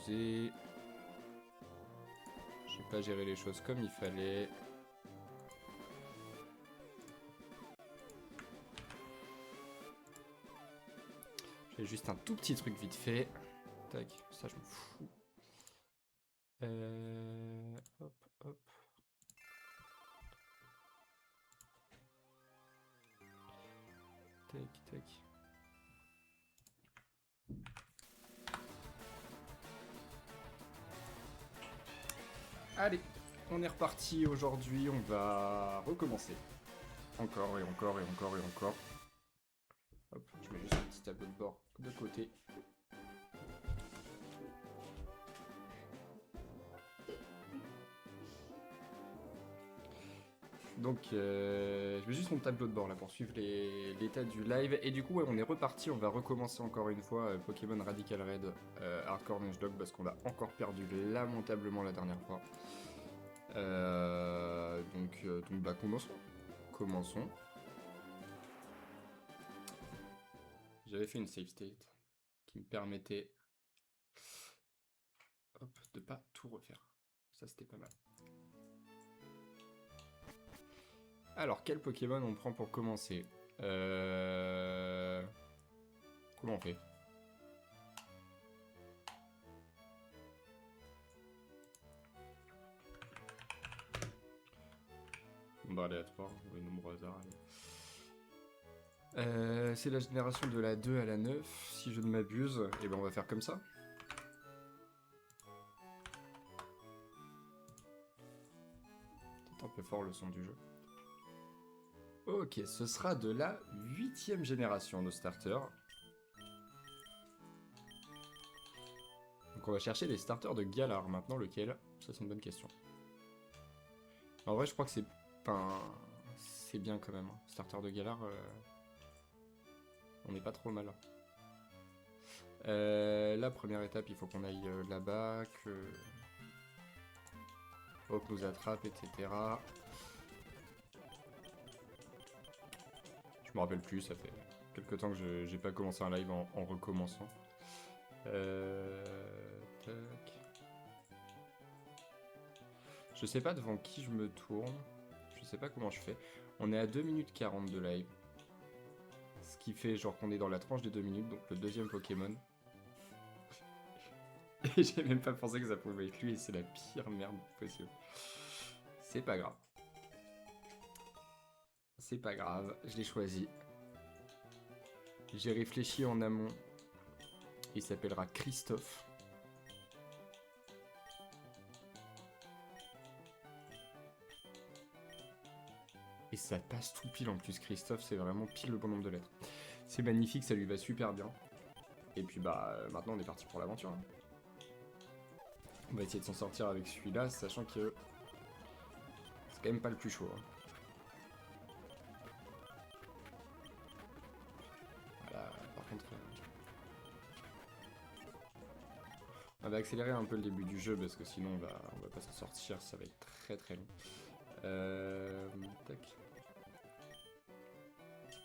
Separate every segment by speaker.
Speaker 1: abusé. J'ai pas géré les choses comme il fallait. J'ai juste un tout petit truc vite fait. Tac, ça je m'en fous. Hop, hop. Tac, tac. Allez, on est reparti aujourd'hui, on va recommencer. Encore et encore et encore et encore. Hop, je mets juste un petit tableau de bord de côté. Donc, je mets juste mon tableau de bord là pour suivre l'état du live. Et du coup, ouais, on est reparti. On va recommencer encore une fois Pokémon Radical Red Hardcore Nuzlocke parce qu'on a encore perdu lamentablement la dernière fois. Donc, bah, commençons. J'avais fait une save state qui me permettait de pas tout refaire. Ça, c'était pas mal. Alors, quel Pokémon on prend pour commencer Comment on fait? Nombre aléatoire, oui, nombre au hasard. C'est la génération de la 2 à la 9, si je ne m'abuse. Et ben on va faire comme ça. C'est un peu fort le son du jeu. Ok, ce sera de la 8ème génération de starters. Donc on va chercher les starters de Galar maintenant, lequel? Ça c'est une bonne question. En vrai je crois que c'est... Enfin, c'est bien quand même. Starter de Galar, on n'est pas trop mal. La première étape, il faut qu'on aille là-bas, que Hawk nous attrape, etc. Je me rappelle plus, ça fait quelques temps que j'ai pas commencé un live en recommençant. Tac. Je sais pas devant qui je me tourne. Je sais pas comment je fais. On est à 2 minutes 40 de live. Ce qui fait genre qu'on est dans la tranche des 2 minutes, donc le deuxième Pokémon. Et j'ai même pas pensé que ça pouvait être lui, et c'est la pire merde possible. C'est pas grave. C'est pas grave, je l'ai choisi. J'ai réfléchi en amont. Il s'appellera Christophe. Et ça passe tout pile en plus, Christophe, c'est vraiment pile le bon nombre de lettres. C'est magnifique, ça lui va super bien. Et puis bah, maintenant on est parti pour l'aventure. Hein. On va essayer de s'en sortir avec celui-là, sachant que c'est quand même pas le plus chaud. Hein. Voilà, par contre... on va accélérer un peu le début du jeu, parce que sinon on va pas s'en sortir, ça va être très très long. Tac.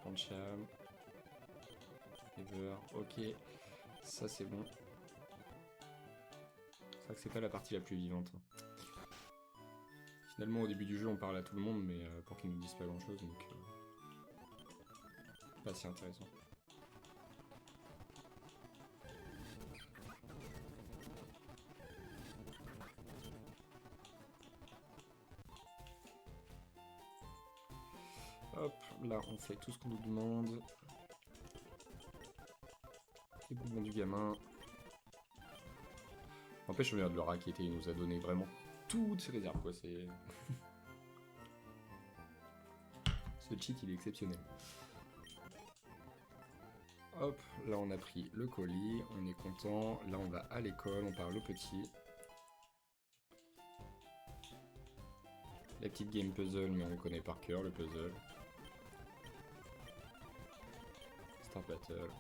Speaker 1: Pancham. Ever, ok. Ça c'est bon. C'est vrai que c'est pas la partie la plus vivante. Hein. Finalement, au début du jeu, on parle à tout le monde, mais pour qu'ils nous disent pas grand chose, donc pas si intéressant. Hop, là, on fait tout ce qu'on nous demande. Les mouvements du gamin. N'empêche, on vient de le raqueter, il nous a donné vraiment toutes ses réserves, quoi. C'est... Ce cheat, il est exceptionnel. Hop, là on a pris le colis, on est content. Là on va à l'école, on parle au petit. La petite game puzzle, mais on connaît par cœur le puzzle. Star Battle.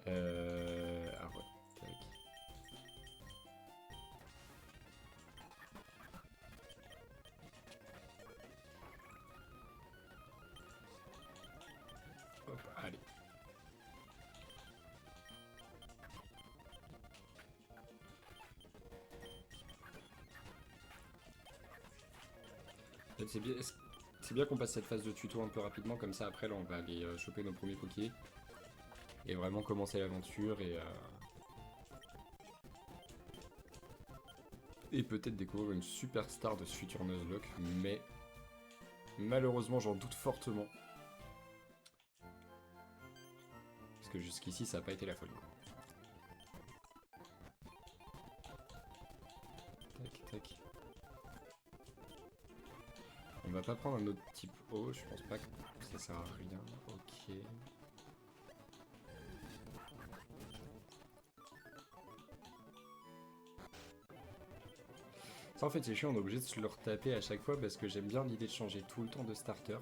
Speaker 1: Ah ouais, tac. Hop, allez. fait, c'est bien qu'on passe cette phase de tuto un peu rapidement, comme ça après là on va aller choper nos premiers Poké. Et vraiment commencer l'aventure et peut-être découvrir une superstar de ce futur Nuzlocke, mais malheureusement j'en doute fortement. Parce que jusqu'ici ça n'a pas été la folie. Tac, tac. On va pas prendre un autre type O, je pense pas que ça sert à rien. Ok. Ça en fait c'est chiant, on est obligé de se le retaper à chaque fois parce que j'aime bien l'idée de changer tout le temps de starter.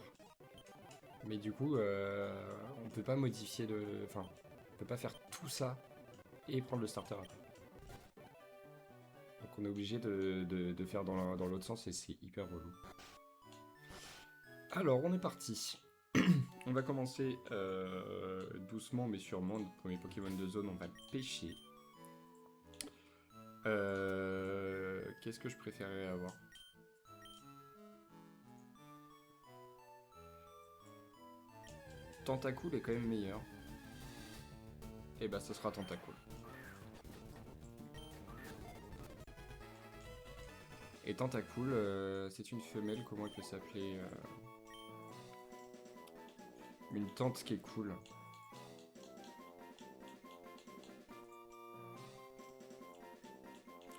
Speaker 1: Mais du coup, on peut pas modifier le... Enfin, on peut pas faire tout ça et prendre le starter après. Donc on est obligé de faire dans l'autre sens et c'est hyper relou. Alors, on est parti. On va commencer doucement mais sûrement. Notre premier Pokémon de zone, on va le pêcher. Qu'est-ce que je préférerais avoir? Tentacool est quand même meilleur. Et bah ce sera Tentacool. Et Tentacool, c'est une femelle, comment elle peut s'appeler une tante qui est cool.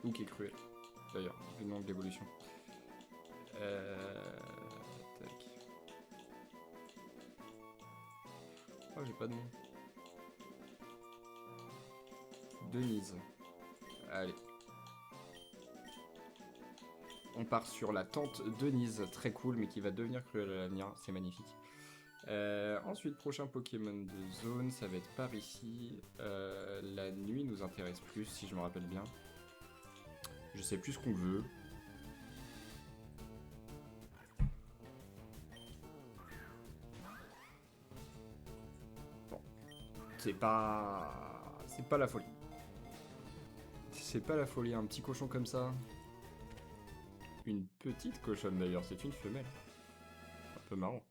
Speaker 1: Ou qui est cruelle, d'ailleurs, vu le nom de l'évolution. Tac. Oh, j'ai pas de nom. Denise. Allez. On part sur la tante Denise, très cool, mais qui va devenir cruelle à l'avenir, c'est magnifique. Ensuite, prochain Pokémon de zone, ça va être par ici. La nuit nous intéresse plus, si je me rappelle bien. Je sais plus ce qu'on veut. Bon. C'est pas la folie. C'est pas la folie, un petit cochon comme ça. Une petite cochonne d'ailleurs, c'est une femelle. Un peu marrant.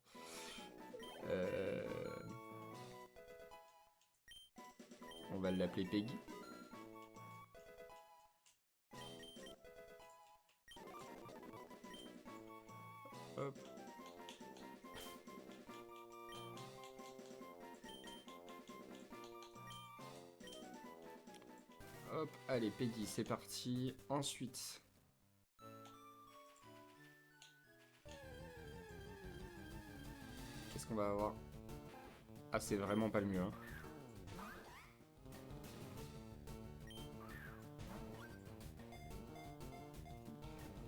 Speaker 1: On va l'appeler Peggy. Hop. Hop, allez Peggy, c'est parti. Ensuite... Qu'est-ce qu'on va avoir? Ah, c'est vraiment pas le mieux, hein.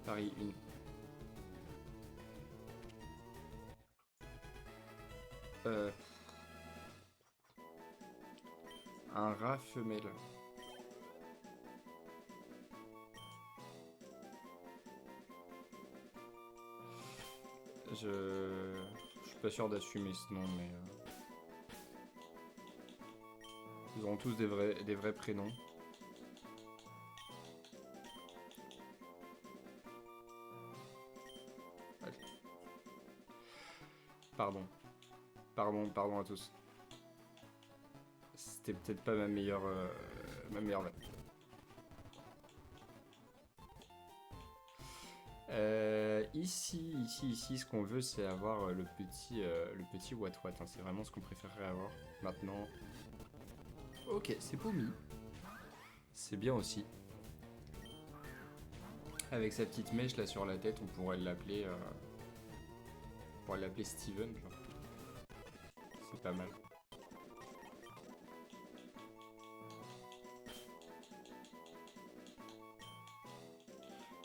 Speaker 1: Paris, une. Un rat femelle. Je suis pas sûr d'assumer ce nom, mais... Ils auront tous des vrais prénoms. Allez. Pardon. Pardon à tous. C'était peut-être pas ma meilleure vanne. Ici, ce qu'on veut, c'est avoir le petit Watwat. Hein. C'est vraiment ce qu'on préférerait avoir. Maintenant... Ok, c'est Pomi. C'est bien aussi. Avec sa petite mèche là sur la tête, on pourrait l'appeler... Steven, genre. C'est pas mal.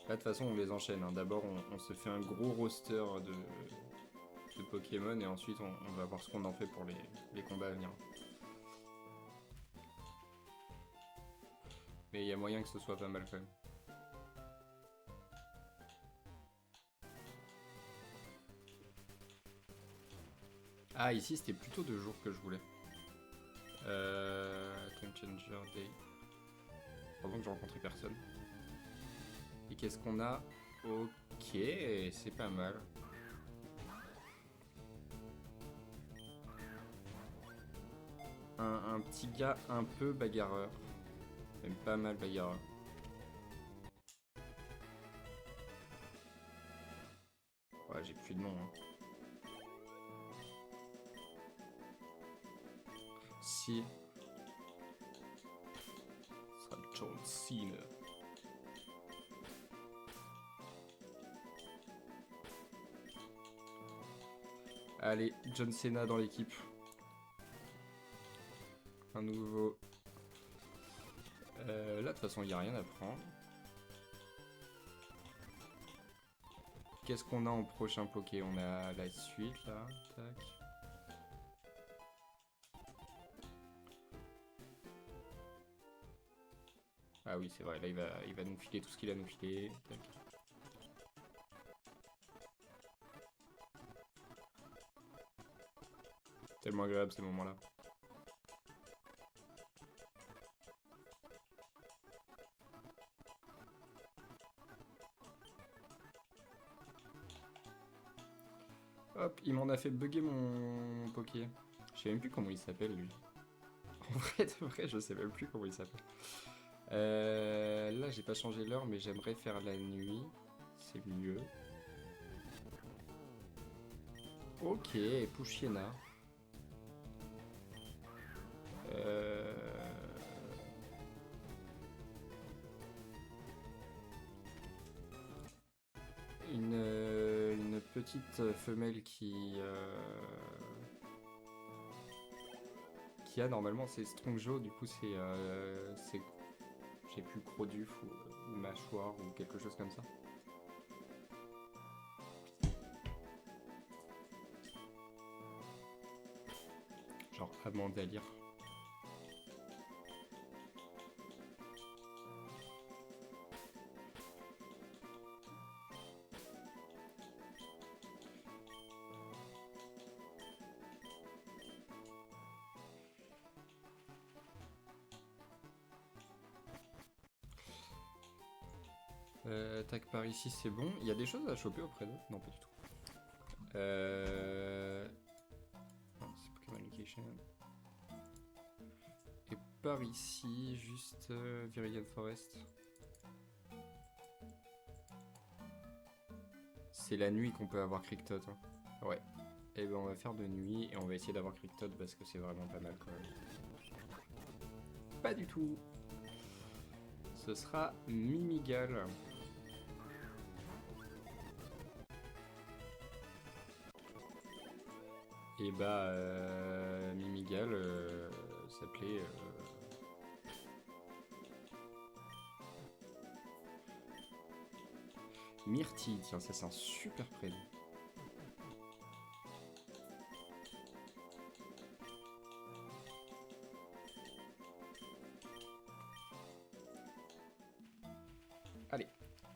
Speaker 1: Là, de toute façon, on les enchaîne. Hein. D'abord, on se fait un gros roster de Pokémon et ensuite, on va voir ce qu'on en fait pour les combats à venir. Mais il y a moyen que ce soit pas mal quand même. Ah, ici, c'était plutôt 2 jours que je voulais. Time Changer Day. Pendant que j'ai rencontré personne. Et qu'est-ce qu'on a? Ok, c'est pas mal. un petit gars un peu bagarreur. Même pas mal bagarreur. Ouais, j'ai plus de nom. Hein. Si. Ce sera John Cena. Allez, John Cena dans l'équipe. Un nouveau. Là, de toute façon, il n'y a rien à prendre. Qu'est-ce qu'on a en prochain Poké? On a la suite, là. Tac. Ah oui, c'est vrai. Là, il va nous filer tout ce qu'il a nous filé. Tac. Tellement agréable ces moments-là. Hop, il m'en a fait bugger mon Poké. Je sais même plus comment il s'appelle lui. En vrai, de vrai, je sais même plus comment il s'appelle. Là, j'ai pas changé l'heure, mais j'aimerais faire la nuit. C'est mieux. Ok, Pushiena. Une petite femelle qui a normalement c'est Strongjaw, du coup c'est j'ai plus Croduf ou Mâchoire ou quelque chose comme ça. Genre Amande à lire. Tac, par ici c'est bon. Il y a des choses à choper auprès d'eux? Non, pas du tout. Non, c'est Pokémon Location. Et par ici, juste Viridian Forest. C'est la nuit qu'on peut avoir Kriktot. Hein. Ouais. Et ben on va faire de nuit et on va essayer d'avoir Kriktot parce que c'est vraiment pas mal quand même. Pas du tout. Ce sera Mimigal. Et bah Mimigal s'appelait Myrtille. Tiens, ça c'est un super prénom. Allez,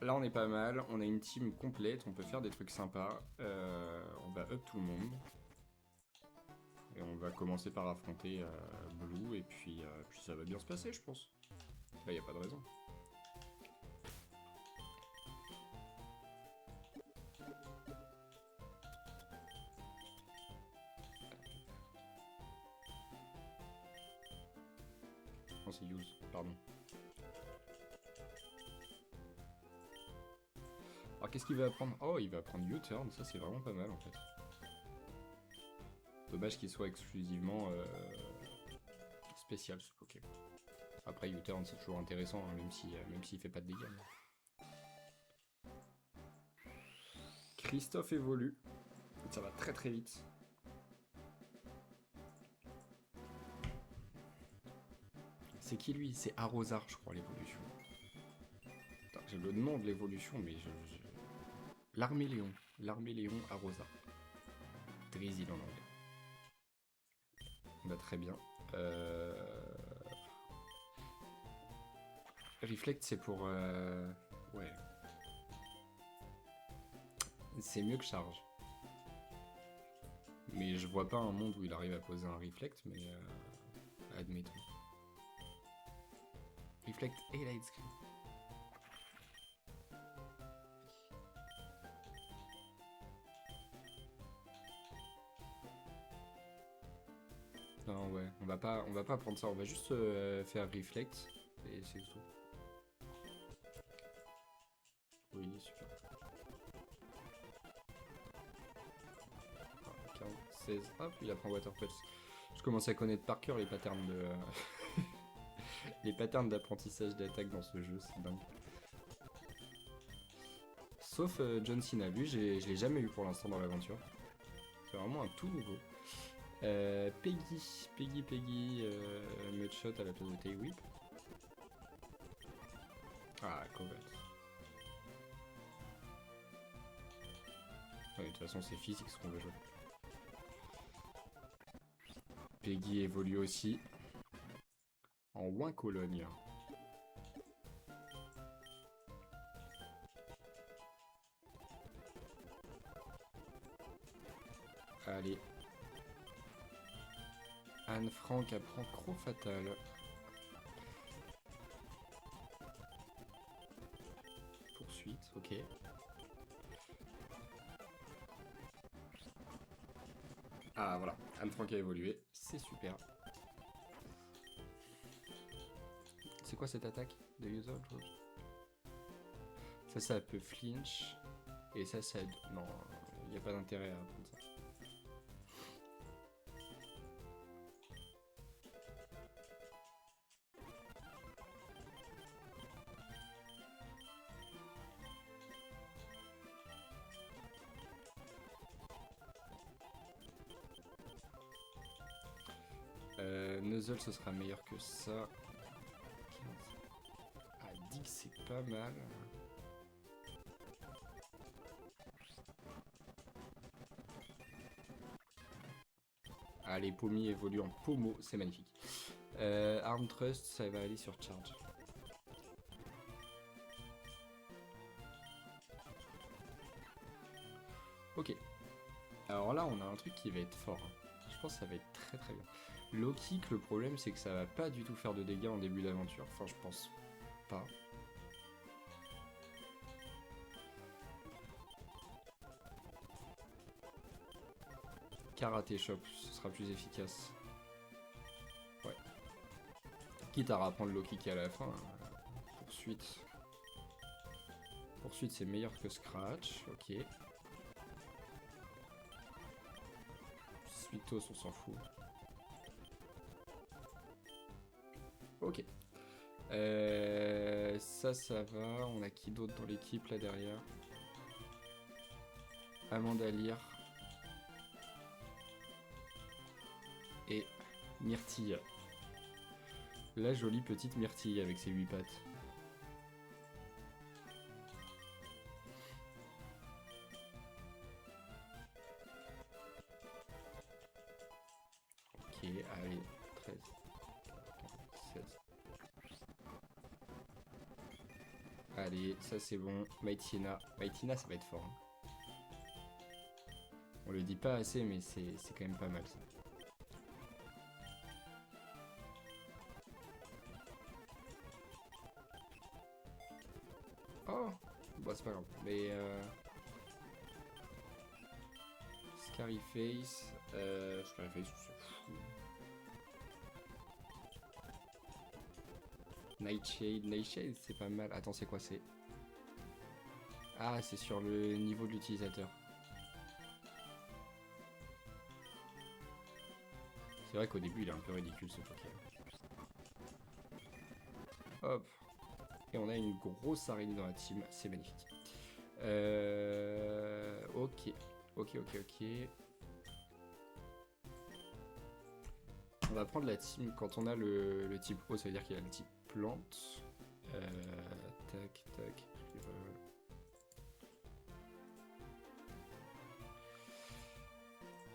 Speaker 1: là on est pas mal, on a une team complète, on peut faire des trucs sympas. On va up tout le monde. Et on va commencer par affronter Blue et puis ça va bien se passer je pense. Là y a pas de raison. Non c'est Use, pardon. Alors qu'est-ce qu'il va apprendre? Oh il va apprendre U-Turn, ça c'est vraiment pas mal en fait. Dommage qu'il soit exclusivement spécial ce Poké. Après U-Turn c'est toujours intéressant hein, même s'il fait pas de dégâts. Christophe évolue. Ça va très très vite. C'est qui lui? C'est Arrosar je crois l'évolution. J'ai le nom de l'évolution mais L'Arméléon. L'Arméléon Arrosar. Drizzle en anglais. Bah très bien. Reflect c'est pour... Ouais. C'est mieux que charge. Mais je vois pas un monde où il arrive à poser un Reflect, mais... admettons. Reflect et Light Screen. Non, ouais, on va pas prendre ça, on va juste faire reflect, et c'est tout. Oui, super. 40, 16, hop, il apprend Water Pulse. Je commence à connaître par cœur les patterns de... les patterns d'apprentissage d'attaque dans ce jeu, c'est dingue. Sauf John Cena, lui, je l'ai jamais eu pour l'instant dans l'aventure. C'est vraiment un tout nouveau. Peggy, Mudshot à la place de Tail Whip. Ah, Kovacs. Ouais, de toute façon, c'est physique ce qu'on veut jouer. Peggy évolue aussi. En Ouin Cologne. Allez. Anne Frank apprend Croc Fatal. Poursuite, ok. Ah voilà, Anne Frank a évolué, c'est super. C'est quoi cette attaque de user? Ça peut flinch. Et ça aide. Non, il n'y a pas d'intérêt à prendre ça. Nuzzle ce sera meilleur que ça. Ah, Dig c'est pas mal. Ah, les pommiers évoluent en pommeau, c'est magnifique. Arm Thrust, ça va aller sur Charge. Ok. Alors là, on a un truc qui va être fort. Je pense que ça va être très très bien. Low kick, le problème c'est que ça va pas du tout faire de dégâts en début d'aventure. Enfin, je pense pas. Karaté Chop, ce sera plus efficace. Ouais. Quitte à reprendre low kick à la fin. Poursuite. Poursuite, c'est meilleur que Scratch. Ok. Suitos, on s'en fout. Ok. Ça va. On a qui d'autre dans l'équipe là derrière? Amanda Lear. Et Myrtille. La jolie petite Myrtille avec ses 8 pattes. Ok, allez. 13. 16. Allez, ça c'est bon. Maitina. Maitina, ça va être fort. Hein. On le dit pas assez, mais c'est quand même pas mal ça. Oh, bah c'est pas grave. Mais Scarface, Scarface, c'est fou. Nightshade, c'est pas mal. Attends, c'est quoi c'est? Ah, c'est sur le niveau de l'utilisateur. C'est vrai qu'au début, il est un peu ridicule ce Pokémon. Hop. Et on a une grosse araignée dans la team, c'est magnifique. Ok. On va prendre la team quand on a le type eau, ça veut dire qu'il y a le type plante. Tac.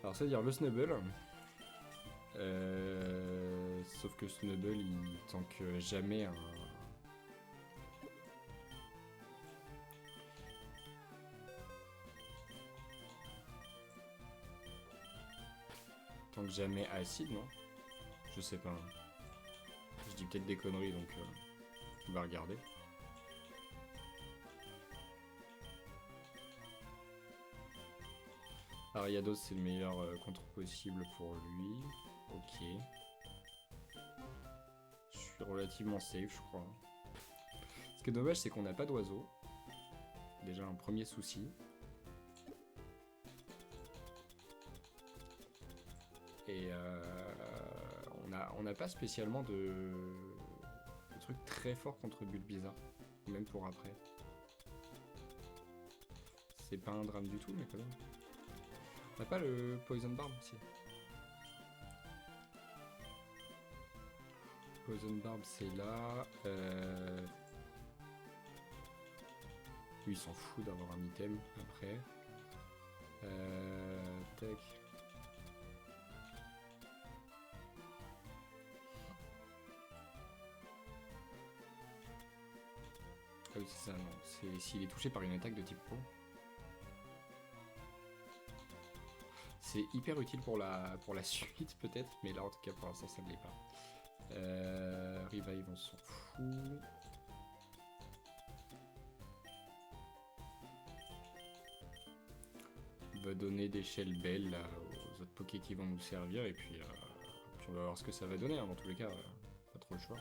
Speaker 1: Alors ça veut dire le Snubble. Sauf que Snubble il tank jamais un... Tank jamais acide, non? Je sais pas. Je dis peut-être des conneries donc on va regarder. Ariados c'est le meilleur contre possible pour lui. Ok. Je suis relativement safe, je crois. Ce qui est dommage, c'est qu'on n'a pas d'oiseau. Déjà un premier souci. Et on n'a pas spécialement de trucs très forts contre Bulbizarre, même pour après. C'est pas un drame du tout, mais quand même. On n'a pas le Poison Barb aussi. Poison Barb c'est là. Lui il s'en fout d'avoir un item après. Tac. Ah oui c'est ça, non. C'est s'il est touché par une attaque de type pro. C'est hyper utile pour la suite peut-être, mais là en tout cas pour l'instant ça ne l'est pas. Revive on s'en fout. On va donner des Shell Bell là, aux autres pokés qui vont nous servir et puis on va voir ce que ça va donner, hein, dans tous les cas, pas trop le choix.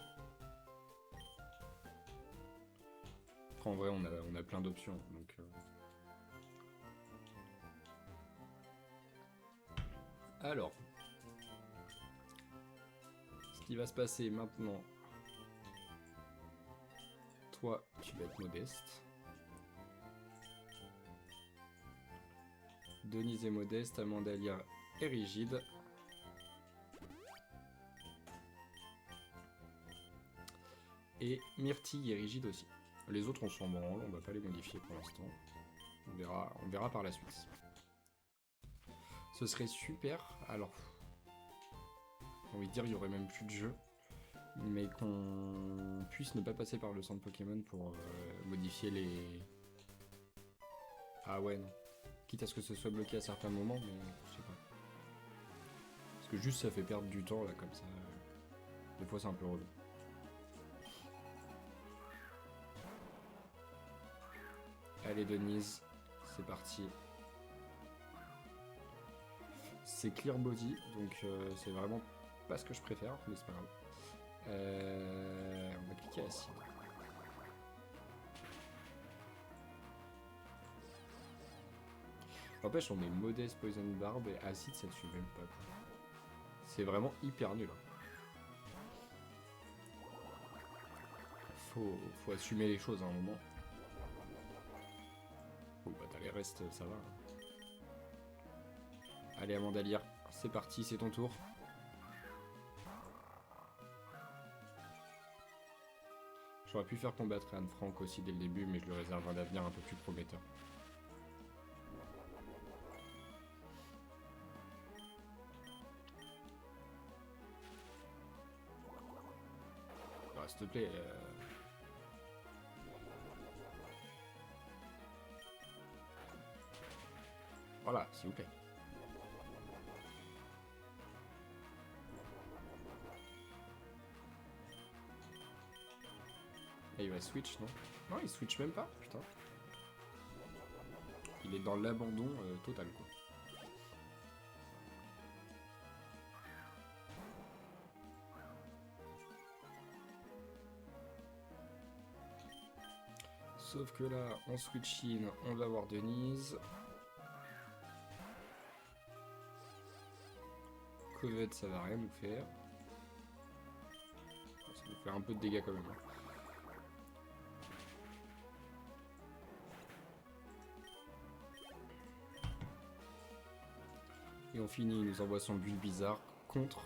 Speaker 1: Après en vrai on a plein d'options donc... Alors, ce qui va se passer maintenant, toi tu vas être modeste. Denise est modeste, Amandalia est rigide. Et Myrtille est rigide aussi. Les autres on s'en branle, on va pas les modifier pour l'instant. On verra par la suite. Ce serait super, alors... J'ai envie de dire il y aurait même plus de jeu. Mais qu'on puisse ne pas passer par le centre Pokémon pour modifier les... Ah ouais non. Quitte à ce que ce soit bloqué à certains moments, mais je sais pas. Parce que juste ça fait perdre du temps là comme ça. Des fois c'est un peu relou. Allez Denise, c'est parti. C'est Clear Body, donc c'est vraiment pas ce que je préfère, mais c'est pas grave. On va cliquer acide. N'empêche, on est modeste Poison Barb et acide ça tue même pas. C'est vraiment hyper nul. Faut assumer les choses à un moment. Oui, bah t'as les restes, ça va. Allez, Amandalia, c'est parti, c'est ton tour. J'aurais pu faire combattre Anne Frank aussi dès le début, mais je lui réserve un avenir un peu plus prometteur. S'il te plaît. Voilà, s'il vous plaît. Et il va switch, non? Non, il switch même pas, putain. Il est dans l'abandon total, quoi. Sauf que là, en switch in, on va voir Denise. Covet, ça va rien nous faire. Ça nous fait un peu de dégâts quand même. Et on finit, il nous envoie son Bulbizarre contre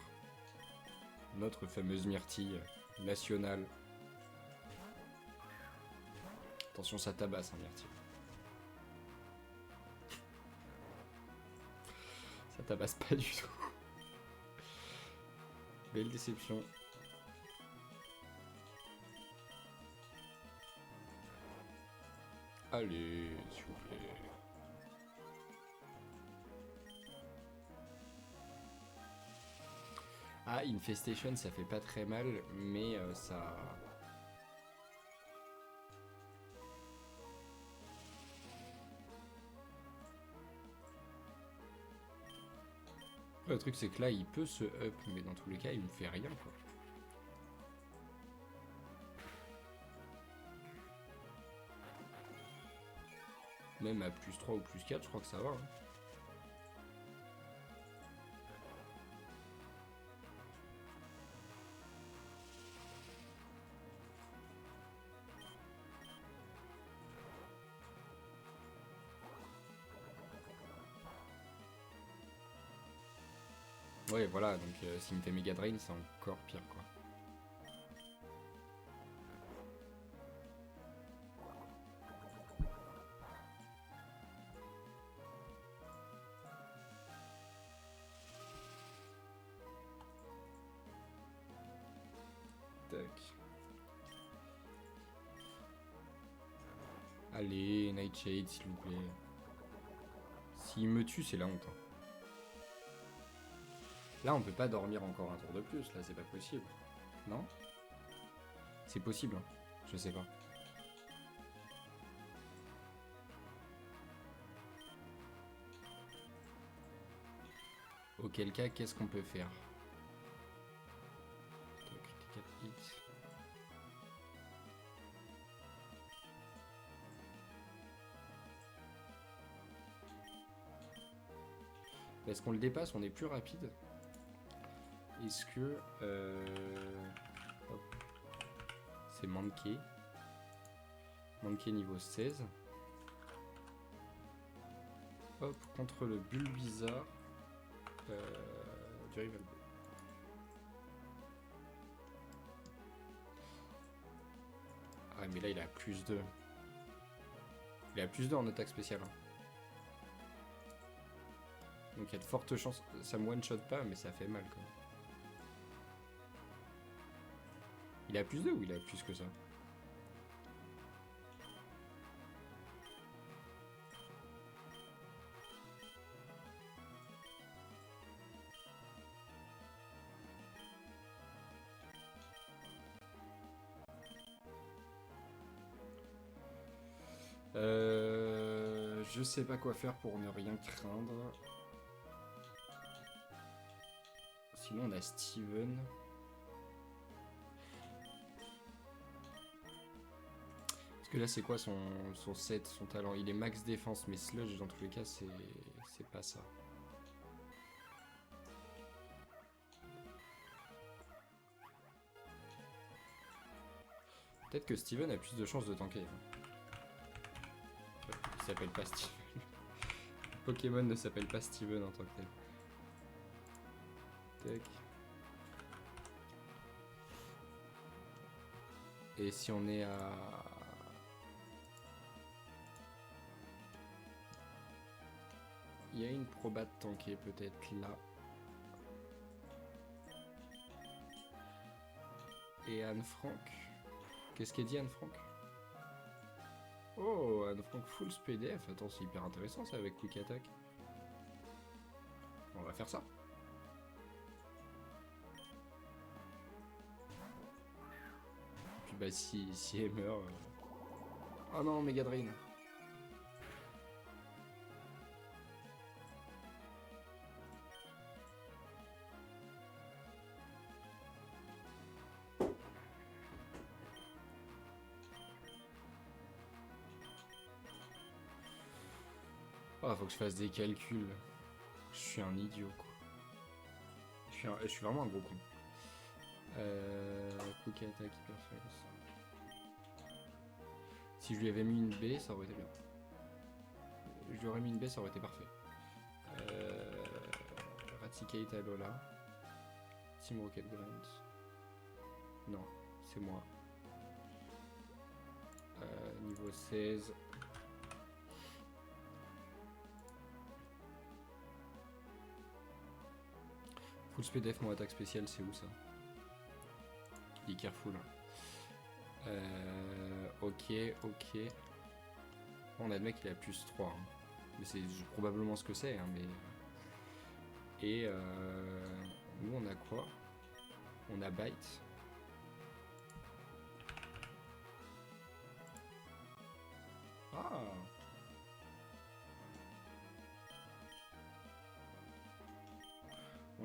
Speaker 1: notre fameuse Myrtille nationale. Attention, ça tabasse, hein, Myrtille. Ça tabasse pas du tout. Belle déception. Allez, s'il vous plaît. Ah, Infestation, ça fait pas très mal, mais ça... Le truc c'est que là il peut se up, mais dans tous les cas il me fait rien quoi. Même à plus 3 ou plus 4 je crois que ça va. Hein. Ouais voilà, donc s'il me fait Mega Drain c'est encore pire quoi. Tac. Allez, Nightshade s'il vous plaît. S'il me tue c'est la honte. Hein. Là on peut pas dormir encore un tour de plus, là c'est pas possible. Non? C'est possible, hein. Je sais pas. Auquel cas, qu'est-ce qu'on peut faire? Est-ce qu'on le dépasse? On est plus rapide. Est-ce que... c'est manqué. Manqué niveau 16. Hop, contre le Bulbizarre. Du rival. Ah mais là il a plus 2. Il a plus 2 en attaque spéciale. Hein. Donc il y a de fortes chances. Ça me one-shot pas mais ça fait mal quand même. Il a plus 2 ou il a plus que ça? Je sais pas quoi faire pour ne rien craindre. Sinon on a Steven. Parce que là c'est quoi son set, son talent? Il est max défense, mais sludge dans tous les cas c'est pas ça. Peut-être que Steven a plus de chances de tanker. Hein. Il s'appelle pas Steven. Pokémon ne s'appelle pas Steven en tant que tel. Tac. Et si on est à... Il y a une proba de tanker peut-être là. Et Anne Frank. Qu'est-ce qu'elle dit Anne Frank? Oh, Anne Frank full SPDF. Attends, c'est hyper intéressant ça avec Quick Attack. On va faire ça. Puis bah si elle meurt... Oh non, Mega Drain. Oh, faut que je fasse des calculs. Je suis un idiot, quoi. Je suis vraiment un gros con. Quick Attack, Hyper Fence. Si je lui avais mis une B, ça aurait été bien. Je lui aurais mis une B, ça aurait été parfait. Raticate à Lola. Team Rocket Grunt. Non, c'est moi. Niveau 16. Full SPDF, mon attaque spéciale, c'est où ça? Be careful. Ok. On admet qu'il a plus 3. Hein. Mais c'est probablement ce que c'est. Hein, mais... Et nous, on a quoi? On a Bite. Ah!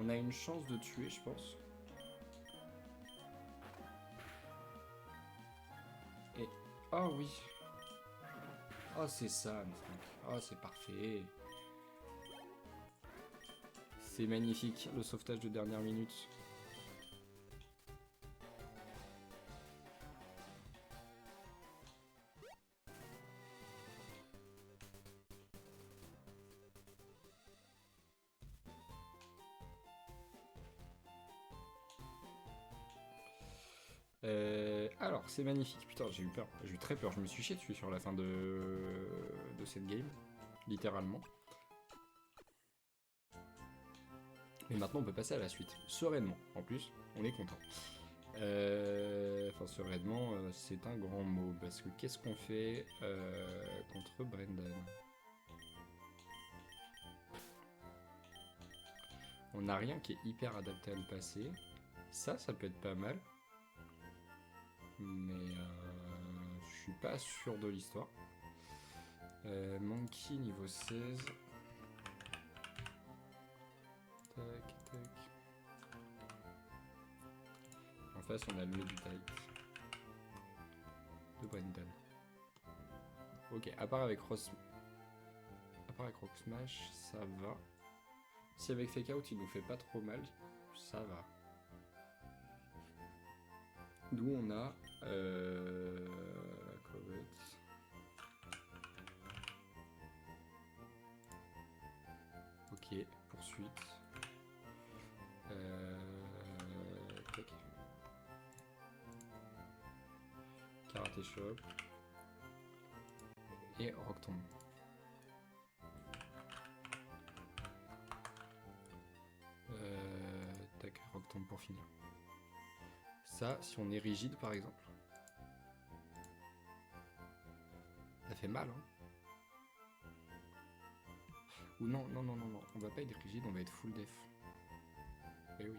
Speaker 1: On a une chance de tuer, je pense. Et... Oh oui. Oh, c'est ça, oh, c'est parfait. C'est magnifique, le sauvetage de dernière minute. Alors, c'est magnifique. Putain, j'ai eu peur. J'ai eu très peur. Je me suis chié dessus sur la fin de cette game. Littéralement. Et maintenant, on peut passer à la suite. Sereinement. En plus, on est content. Enfin, sereinement, c'est un grand mot. Parce que qu'est-ce qu'on fait contre Brendan? On n'a rien qui est hyper adapté à le passer. Ça peut être pas mal. Mais je suis pas sûr de l'histoire. Monkey niveau 16. Tac, tac. En face, on a le Meditite de Brendan. Ok, à part avec Rock Smash, ça va. Si avec Fake Out, il nous fait pas trop mal, ça va. D'où on a Covet. Ok, poursuite. Tac. Karate Chop. Et Rock Tomb. Tac, Rock Tomb pour finir. Ça, si on est rigide par exemple, ça fait mal, hein. Ou non, on va pas être rigide, on va être full def. Eh oui.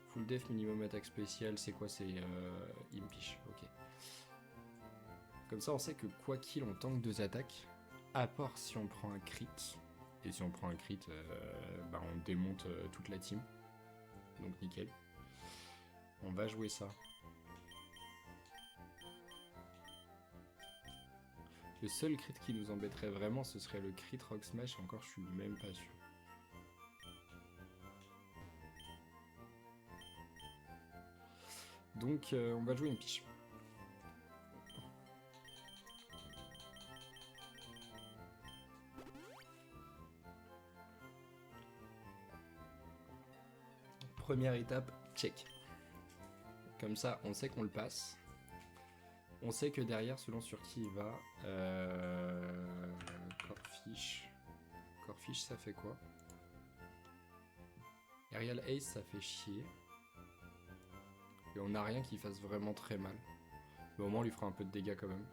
Speaker 1: Full def, minimum attaque spéciale, c'est quoi? C'est impish, ok. Comme ça, on sait que quoi qu'il, on tank 2 attaques, à part si on prend un crit. Et si on prend un crit, bah on démonte toute la team. Donc nickel. On va jouer ça. Le seul crit qui nous embêterait vraiment, ce serait le crit Rock Smash. Encore, je suis même pas sûr. Donc, on va jouer une piche. Première étape, check. Comme ça, on sait qu'on le passe. On sait que derrière, selon sur qui il va, Corfish. Corfish, ça fait quoi? Aerial Ace, ça fait chier. Et on n'a rien qui fasse vraiment très mal. Mais au moins, on lui fera un peu de dégâts quand même.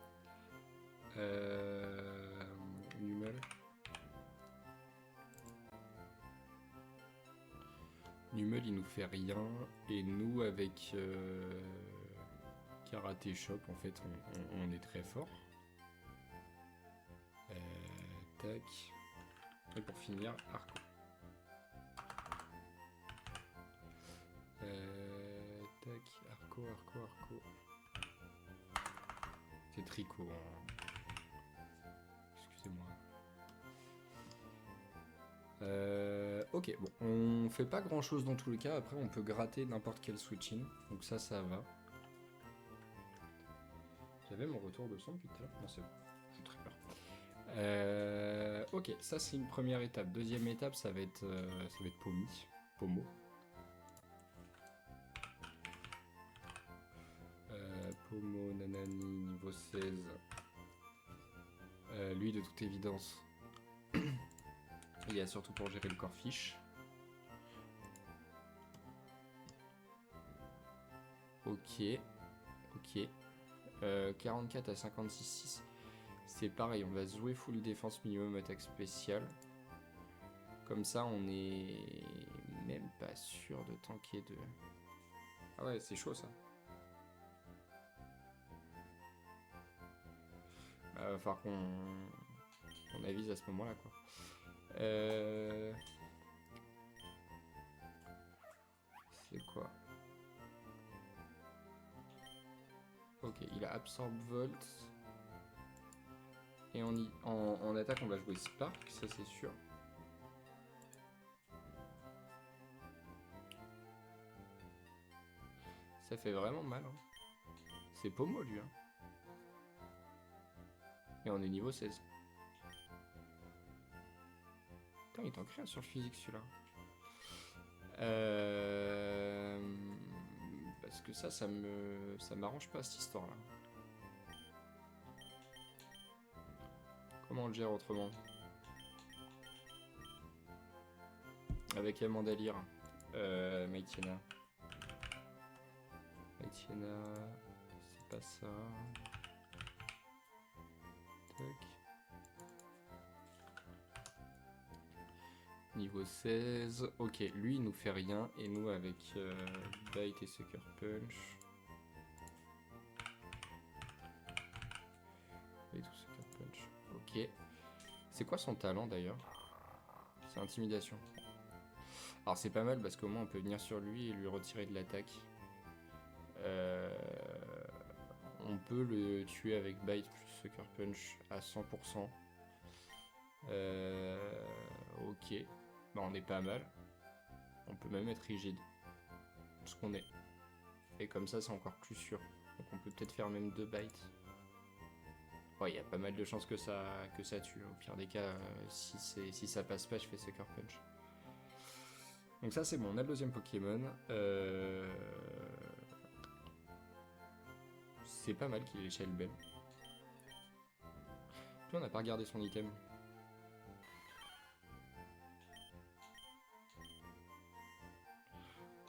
Speaker 1: Numel. Numel, il nous fait rien. Et nous, avec Karate Chop, en fait, on est très fort. Tac. Et pour finir, Arco. Tac, Arco. C'est tricot. Hein. Excusez-moi. Ok, bon, on fait pas grand chose dans tous les cas. Après, on peut gratter n'importe quel switching. Donc ça va. J'avais mon retour de son depuis tout à l'heure. Non, c'est bon. J'ai très peur. Ok, ça c'est une première étape. Deuxième étape, ça va être Pomo. Pomo, Nanani, niveau 16. Lui, de toute évidence, il y a surtout pour gérer le Corfish. Ok. 44 à 56,6. C'est pareil, on va jouer full défense minimum attaque spéciale. Comme ça, on est même pas sûr de tanker de... Ah ouais, c'est chaud ça. Va falloir qu'on avise à ce moment-là, quoi. C'est quoi? Ok, il a Absorb Volt. Et en attaque, on va jouer Spark, ça c'est sûr. Ça fait vraiment mal. Hein. C'est Pomo lui. Hein. Et on est niveau 16. Putain, il est en créa sur le physique celui-là. Parce que ça m'arrange pas cette histoire-là. Comment on le gère autrement? Avec Amanda Lear. Maïtiena. Maïtiena. C'est pas ça. Tac. Niveau 16. Ok, lui il nous fait rien. Et nous avec Bite et Sucker Punch. Et tout Sucker Punch. Ok. C'est quoi son talent d'ailleurs? C'est Intimidation. Alors c'est pas mal parce qu'au moins on peut venir sur lui et lui retirer de l'attaque. On peut le tuer avec Bite plus Sucker Punch à 100%. Ok. Bah on est pas mal. On peut même être rigide. Ce qu'on est. Et comme ça c'est encore plus sûr. Donc on peut peut-être faire même 2 bites. Ouais, il y a pas mal de chances que ça tue. Au pire des cas, si ça passe pas, je fais Sucker Punch. Donc ça c'est bon, on a le deuxième Pokémon. C'est pas mal qu'il ait l'échelle belle. Puis on n'a pas regardé son item.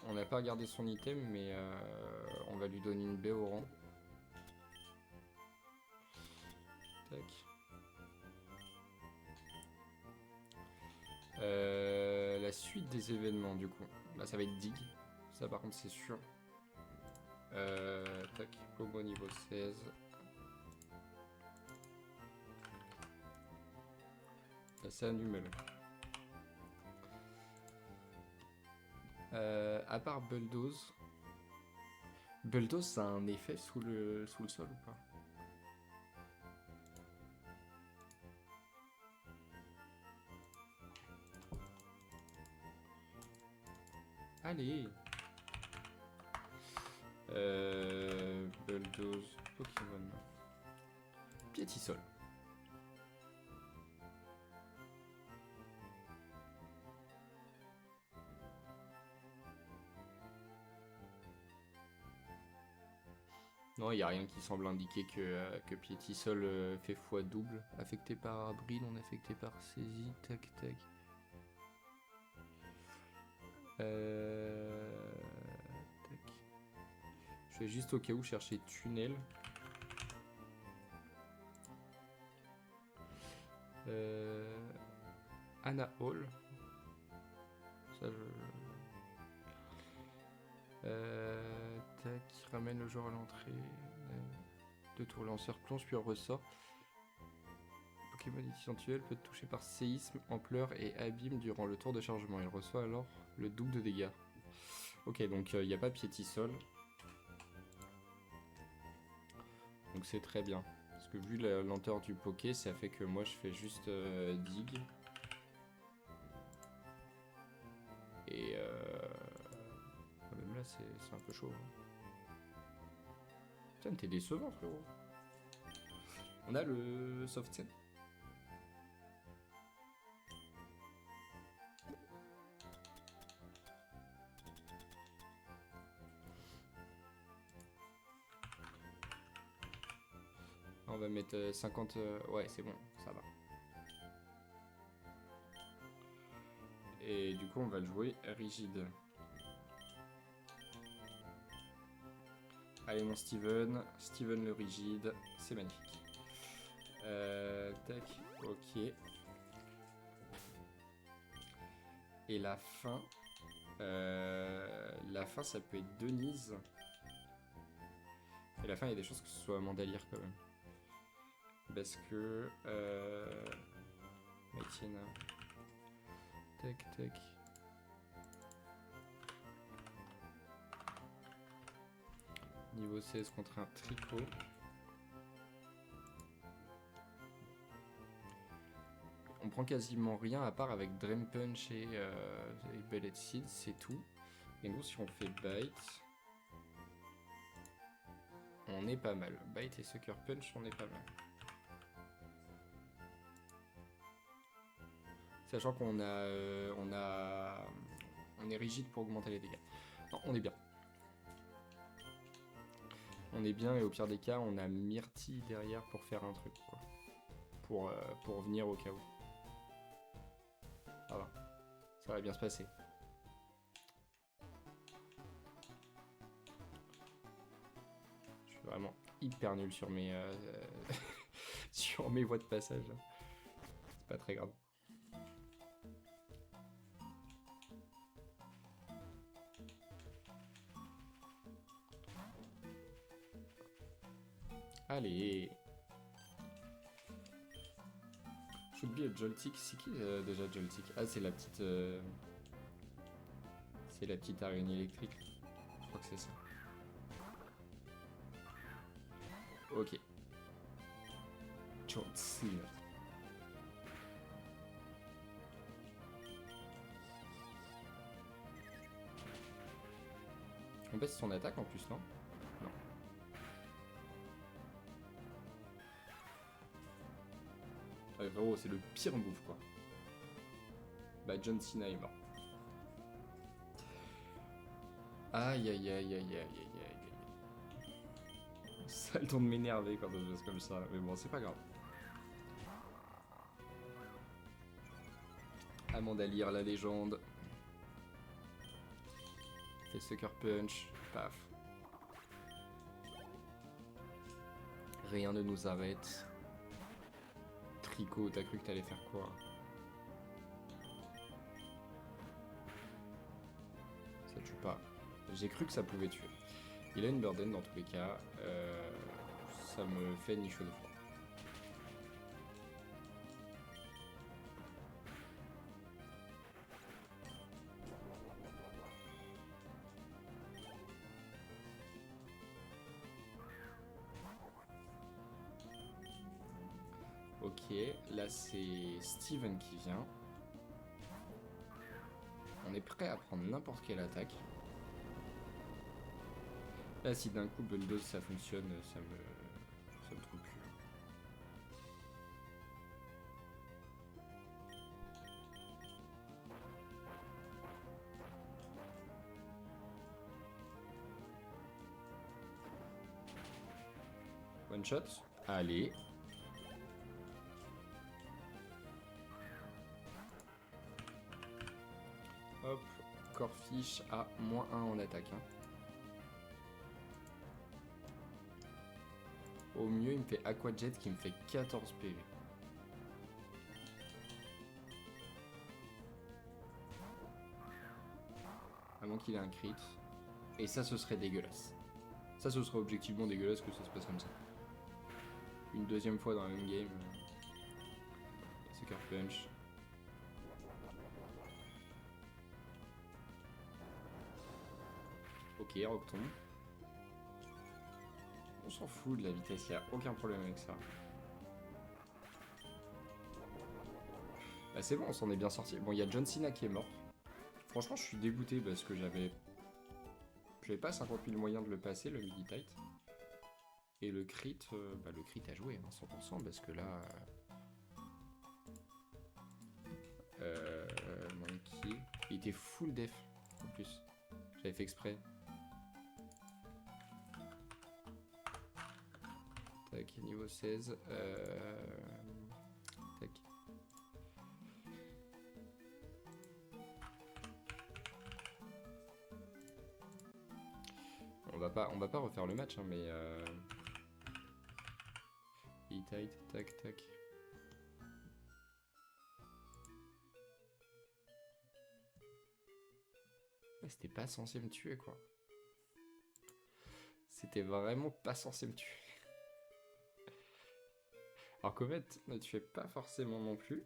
Speaker 1: On n'a pas regardé son item, mais on va lui donner une baie au rang. Tac. La suite des événements, du coup. Là, ça va être Dig. Ça, par contre, c'est sûr. Tac. Pogo niveau 16. Là, c'est Anumel. À part Bulldoze. Bulldoze, ça a un effet sous le sol ou pas? Allez. Bulldoze Pokémon. Piétisol. Non, il n'y a rien qui semble indiquer que Piétisol fait x double. Affecté par Abril, on est affecté par saisie, tac tac. Tac. Je vais juste au cas où chercher tunnel. Anna Hall. Ça tac, ramène le joueur à l'entrée. Deux tours lanceur plonge puis ressort. Pokémon éventuel peut être touché par séisme, ampleur et abîme durant le tour de chargement. Il reçoit alors le double de dégâts. Ok, donc il n'y a pas Piétisol. Donc c'est très bien. Parce que vu la lenteur du Poké, ça fait que moi je fais juste Dig. Et même là c'est un peu chaud. Putain, t'es décevant frérot. On a le soft set. On va mettre 50... ouais, c'est bon, ça va. Et du coup, on va le jouer rigide. Allez, mon Steven. Steven le rigide. C'est magnifique. Tac, ok. Et la fin... la fin, ça peut être Denise. Et la fin, il y a des chances que ce soit Mandalire quand même. Parce que... Maïtiena. Tac, tac. Niveau 16 contre un tricot. On prend quasiment rien à part avec Dream Punch et Bullet Seed, c'est tout. Et nous, si on fait Bite, on est pas mal. Bite et Sucker Punch, on est pas mal. Sachant qu'on on est rigide pour augmenter les dégâts. Non, on est bien. On est bien et au pire des cas, on a Myrtille derrière pour faire un truc, quoi. Pour venir au cas où. Ça va. Ça va bien se passer. Je suis vraiment hyper nul sur mes, sur mes voies de passage. C'est pas très grave. Allez. Should be a Joltik. C'est qui déjà Joltik? Ah, c'est la petite... C'est la petite araignée électrique. Je crois que c'est ça. Ok. Joltik. On baisse son attaque en plus, non? Non. Ouais, vraiment, c'est le pire move, quoi. Bah, John Cena est mort. Aïe aïe aïe aïe aïe aïe aïe. Ça a le temps de m'énerver quand je fais comme ça, mais bon, c'est pas grave. Amanda Lear, la légende. Fait Sucker Punch, paf. Rien ne nous arrête. Tricot, t'as cru que t'allais faire quoi? Ça tue pas. J'ai cru que ça pouvait tuer. Il a une burden dans tous les cas. Ça me fait ni chaud ni froid. Ok, là c'est Steven qui vient. On est prêt à prendre n'importe quelle attaque. Là si d'un coup Bulldoze ça fonctionne, ça me trouve plus. One shot. Allez. Hop, Corfish à -1 en attaque. Hein. Au mieux, il me fait Aqua Jet qui me fait 14 PV. À moins qu'il ait un crit. Et ça, ce serait dégueulasse. Ça, ce serait objectivement dégueulasse que ça se passe comme ça. Une deuxième fois dans la même game. Sucker Punch. Ok, Rock tombe. On s'en fout de la vitesse, il n'y a aucun problème avec ça. Bah c'est bon, on s'en est bien sorti. Bon, il y a John Cena qui est mort. Franchement, je suis dégoûté parce que j'avais pas 50 000 moyens de le passer, le midi-tight. Et le crit a joué, hein, 100%, parce que là... Monkey... Il était full def, en plus. J'avais fait exprès. Tac, niveau 16. Tac. On va pas refaire le match, hein, mais... E-tight, tac, tac. C'était pas censé me tuer, quoi. C'était vraiment pas censé me tuer. Alors Comet ne tuait pas forcément non plus.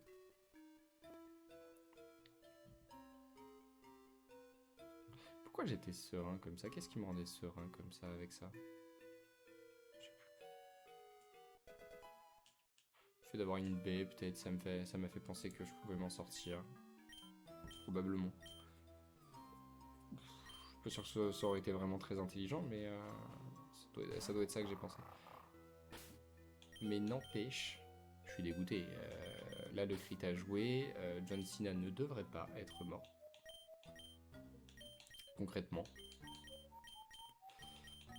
Speaker 1: Pourquoi j'étais serein comme ça? Qu'est-ce qui me rendait serein comme ça avec ça? fait d'avoir une baie, peut-être, ça m'a fait penser que je pouvais m'en sortir. Probablement. Je suis pas sûr que ça aurait été vraiment très intelligent, mais ça doit être ça que j'ai pensé. Mais n'empêche, je suis dégoûté. Là, le crit a joué. John Cena ne devrait pas être mort. Concrètement.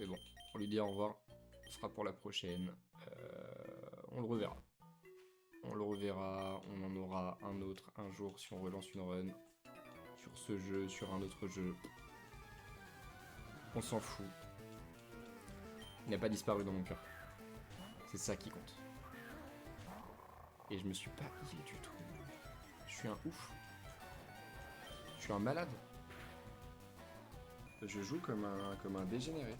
Speaker 1: Mais bon, on lui dit au revoir. Ce sera pour la prochaine. On le reverra. On le reverra. On en aura un autre un jour si on relance une run. Sur ce jeu, sur un autre jeu. On s'en fout. Il n'a pas disparu dans mon cœur. C'est ça qui compte. Et je me suis pas heal du tout. Je suis un ouf. Je suis un malade. Je joue comme un dégénéré.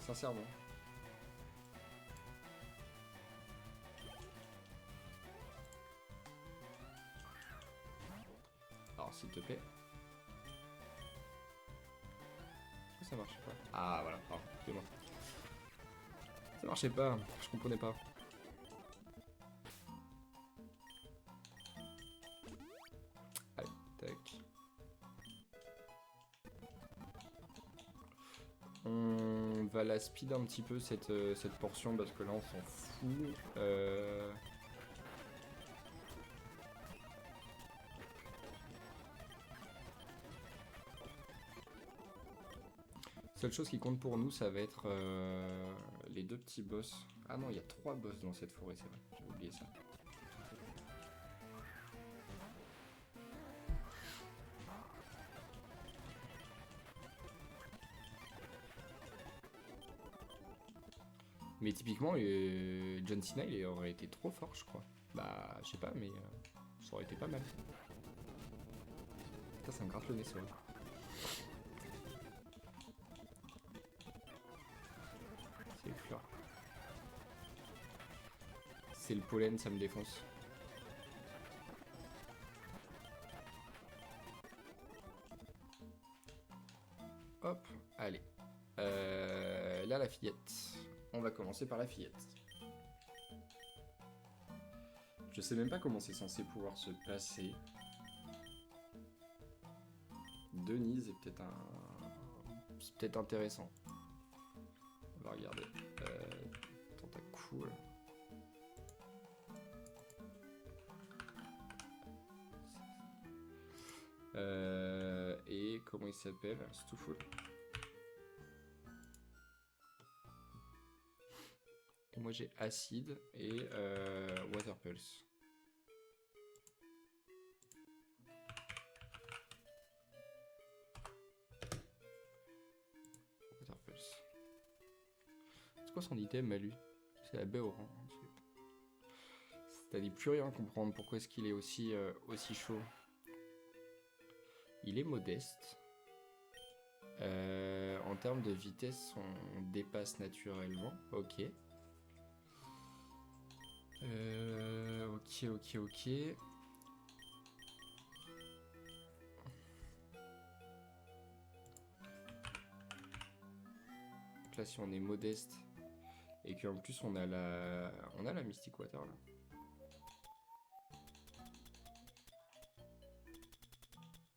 Speaker 1: Sincèrement. Alors s'il te plaît. Pourquoi ça marchait pas? Ah voilà, pardon, excusez-moi. Ça marchait pas, je comprenais pas. Allez, tac. On va la speed un petit peu cette portion parce que là on s'en fout. Seule chose qui compte pour nous, ça va être les deux petits boss. Ah non, il y a 3 boss dans cette forêt, c'est vrai. J'ai oublié ça. Mais typiquement, John Cena, il aurait été trop fort, je crois. Bah, je sais pas, mais ça aurait été pas mal. Putain, ça me gratte le nez, c'est vrai. C'est les fleurs. C'est le pollen, ça me défonce. Hop, allez. Là, la fillette. On va commencer par la fillette. Je sais même pas comment c'est censé pouvoir se passer. Denise est peut-être c'est peut-être intéressant. On va regarder. Tentacule. Et comment il s'appelle? Stuful. Et moi j'ai Acide et Water Pulse. Water Pulse. C'est quoi son item, Malu? C'est la baie au rang. C'est-à-dire plus rien comprendre. Pourquoi est-ce qu'il est aussi chaud? Il est modeste. En termes de vitesse, on dépasse naturellement. Ok. Ok. Donc là, si on est modeste et qu'en plus on a la Mystic Water là.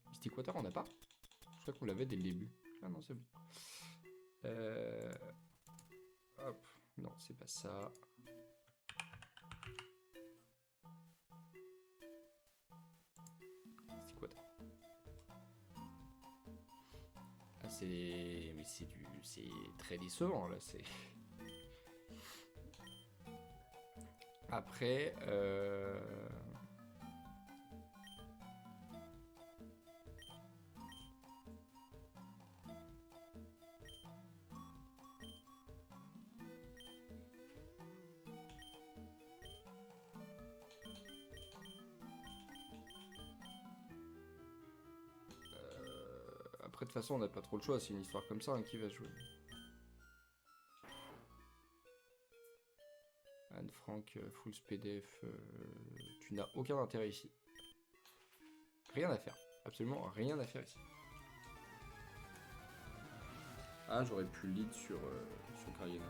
Speaker 1: Mystic Water, on n'a pas? Je crois qu'on l'avait dès le début. Ah non, c'est bon. Hop, non, c'est pas ça. Mystic Water. Ah, mais c'est très décevant là. C'est. Après. Après, de toute façon, on n'a pas trop le choix, c'est une histoire comme ça, hein, qui va jouer. Anne Frank, full SPDF, tu n'as aucun intérêt ici. Rien à faire, absolument rien à faire ici. Ah, j'aurais pu lead sur Cariena.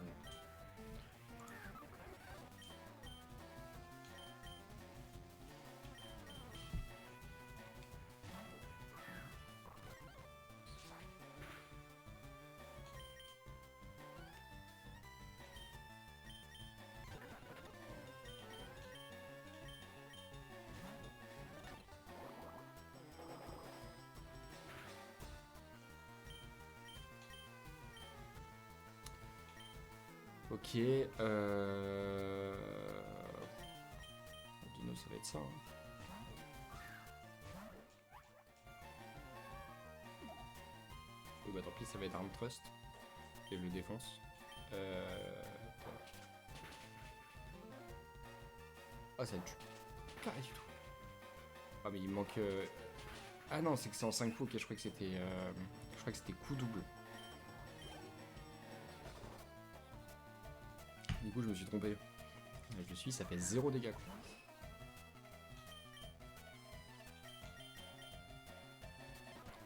Speaker 1: Ok. Dino, ça va être ça. Hein. Oui, bah tant pis, ça va être Arm Trust. Et je le défonce. Ah, ça le tue. Pas du tout. Ah, mais il me manque. Ah non, c'est que c'est en 5 coups. Ok, je crois que c'était. Je crois que c'était coup double. Du coup, je me suis trompé. Je suis, ça fait 0 dégâts. Quoi.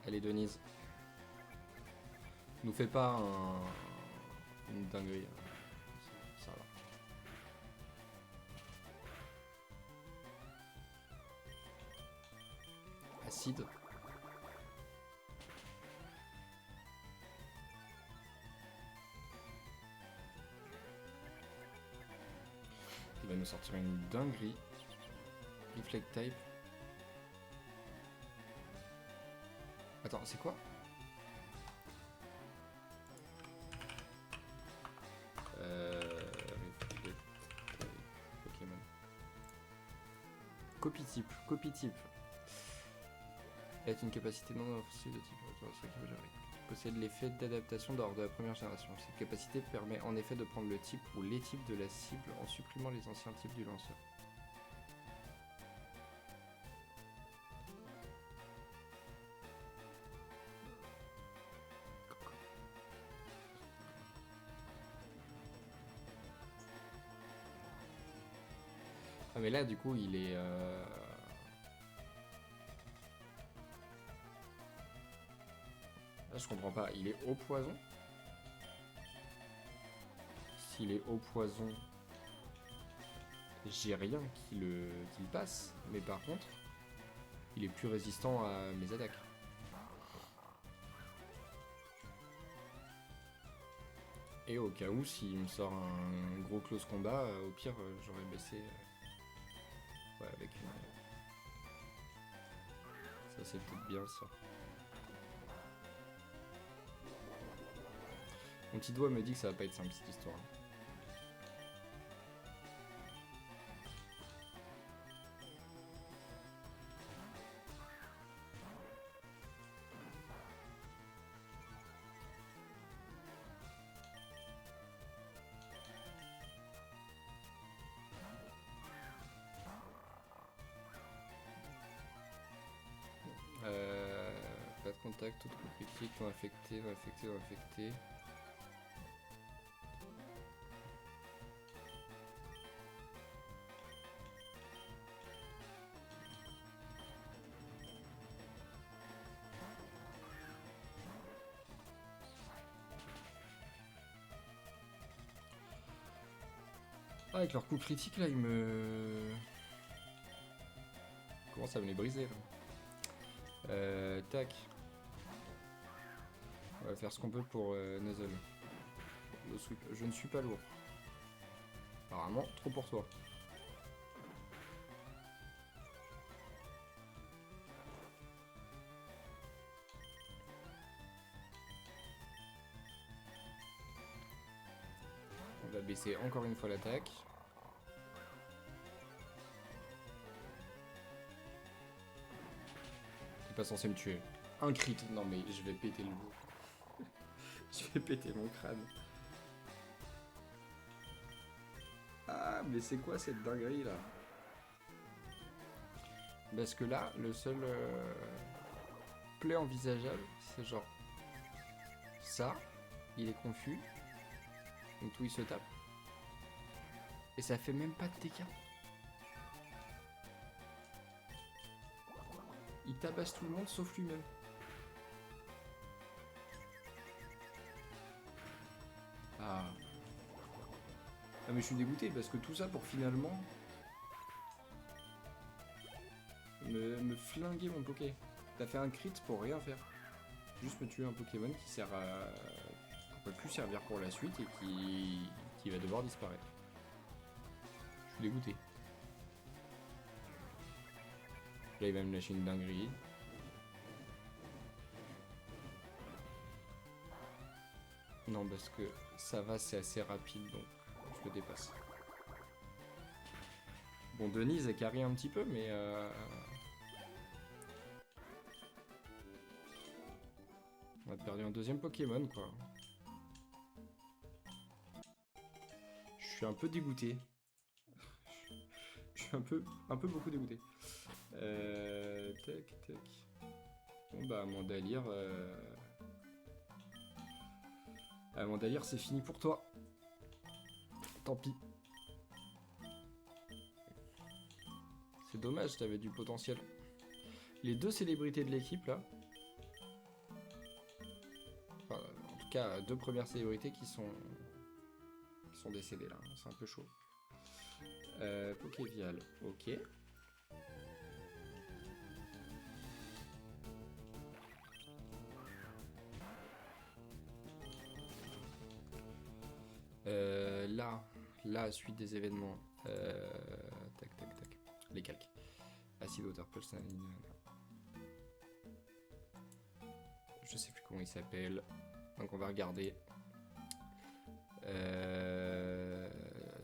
Speaker 1: Allez, Denise. Nous fais pas une dinguerie. Ça va. Acide. Il va nous sortir une dinguerie. Reflect type. Attends, c'est quoi? Pokémon. Copy type, copy type. Est une capacité non offensive de type. Possède l'effet d'adaptation d'ordre de la première génération. Cette capacité permet en effet de prendre le type ou les types de la cible en supprimant les anciens types du lanceur. Ah mais là du coup il est... Là je comprends pas, il est au poison? S'il est au poison, j'ai rien qui le passe, mais par contre, il est plus résistant à mes attaques. Et au cas où, s'il me sort un gros close combat, au pire, j'aurais baissé... ouais, avec une... Ça, c'est peut-être bien, ça. Mon petit doigt me dit que ça va pas être simple, cette histoire. Pas de contact, autre coup critique, non affecté, non affecté, non affecté. Ah, avec leur coup critique là, ils me... Comment ça me les briser là. Tac. On va faire ce qu'on peut pour Nuzzle. Je ne suis pas lourd. Apparemment, trop pour toi. On va baisser encore une fois l'attaque. T'es pas censé me tuer. Un crit. Non mais je vais péter le loup. Je vais péter mon crâne. Ah mais c'est quoi cette dinguerie là? Parce que là, le seul play envisageable, c'est genre ça, il est confus, donc tout il se tape, et ça fait même pas de dégâts. Il tabasse tout le monde sauf lui-même. Ah. Ah mais je suis dégoûté parce que tout ça pour finalement me flinguer mon Poké. T'as fait un crit pour rien faire. Juste me tuer un Pokémon qui sert à... qui peut plus servir pour la suite et qui va devoir disparaître. Je suis dégoûté. Là il va me lâcher une dinguerie. Non parce que ça va, c'est assez rapide donc... le dépasse. Bon, Denise, elle carry un petit peu, mais... On a perdu un deuxième Pokémon, quoi. Je suis un peu dégoûté. Je suis un peu beaucoup dégoûté. Tac, tac. Bon bah, mon délire... mon délire, c'est fini pour toi. Tant pis. C'est dommage, t'avais du potentiel. Les deux célébrités de l'équipe, là... Enfin, en tout cas, deux premières célébrités qui sont décédées, là. C'est un peu chaud. Pokévial, ok. Là, suite des événements. Tac, tac, tac. Les calques. Acid Water Pulse. Je sais plus comment il s'appelle. Donc on va regarder.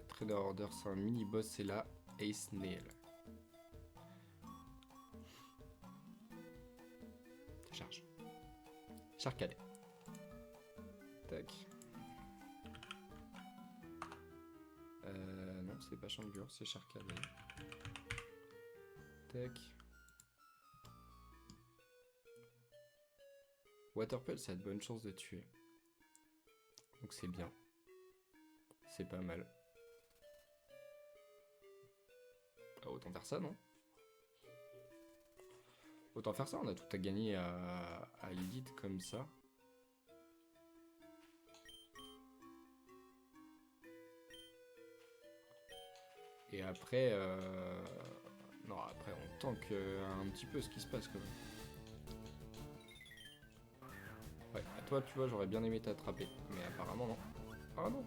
Speaker 1: Trainer Order, c'est un mini-boss, c'est la Ace Nail. Charge. Charcadet. Tac. Non, c'est pas Changur, c'est Charcadet. Tac. Waterpulse, ça a de bonnes chances de tuer. Donc c'est bien. C'est pas mal. Ah, autant faire ça, non? Autant faire ça, on a tout à gagner à lead comme ça. Et après, non, après on tank un petit peu ce qui se passe quand même. Ouais, à toi, tu vois, j'aurais bien aimé t'attraper, mais apparemment non. Ah non.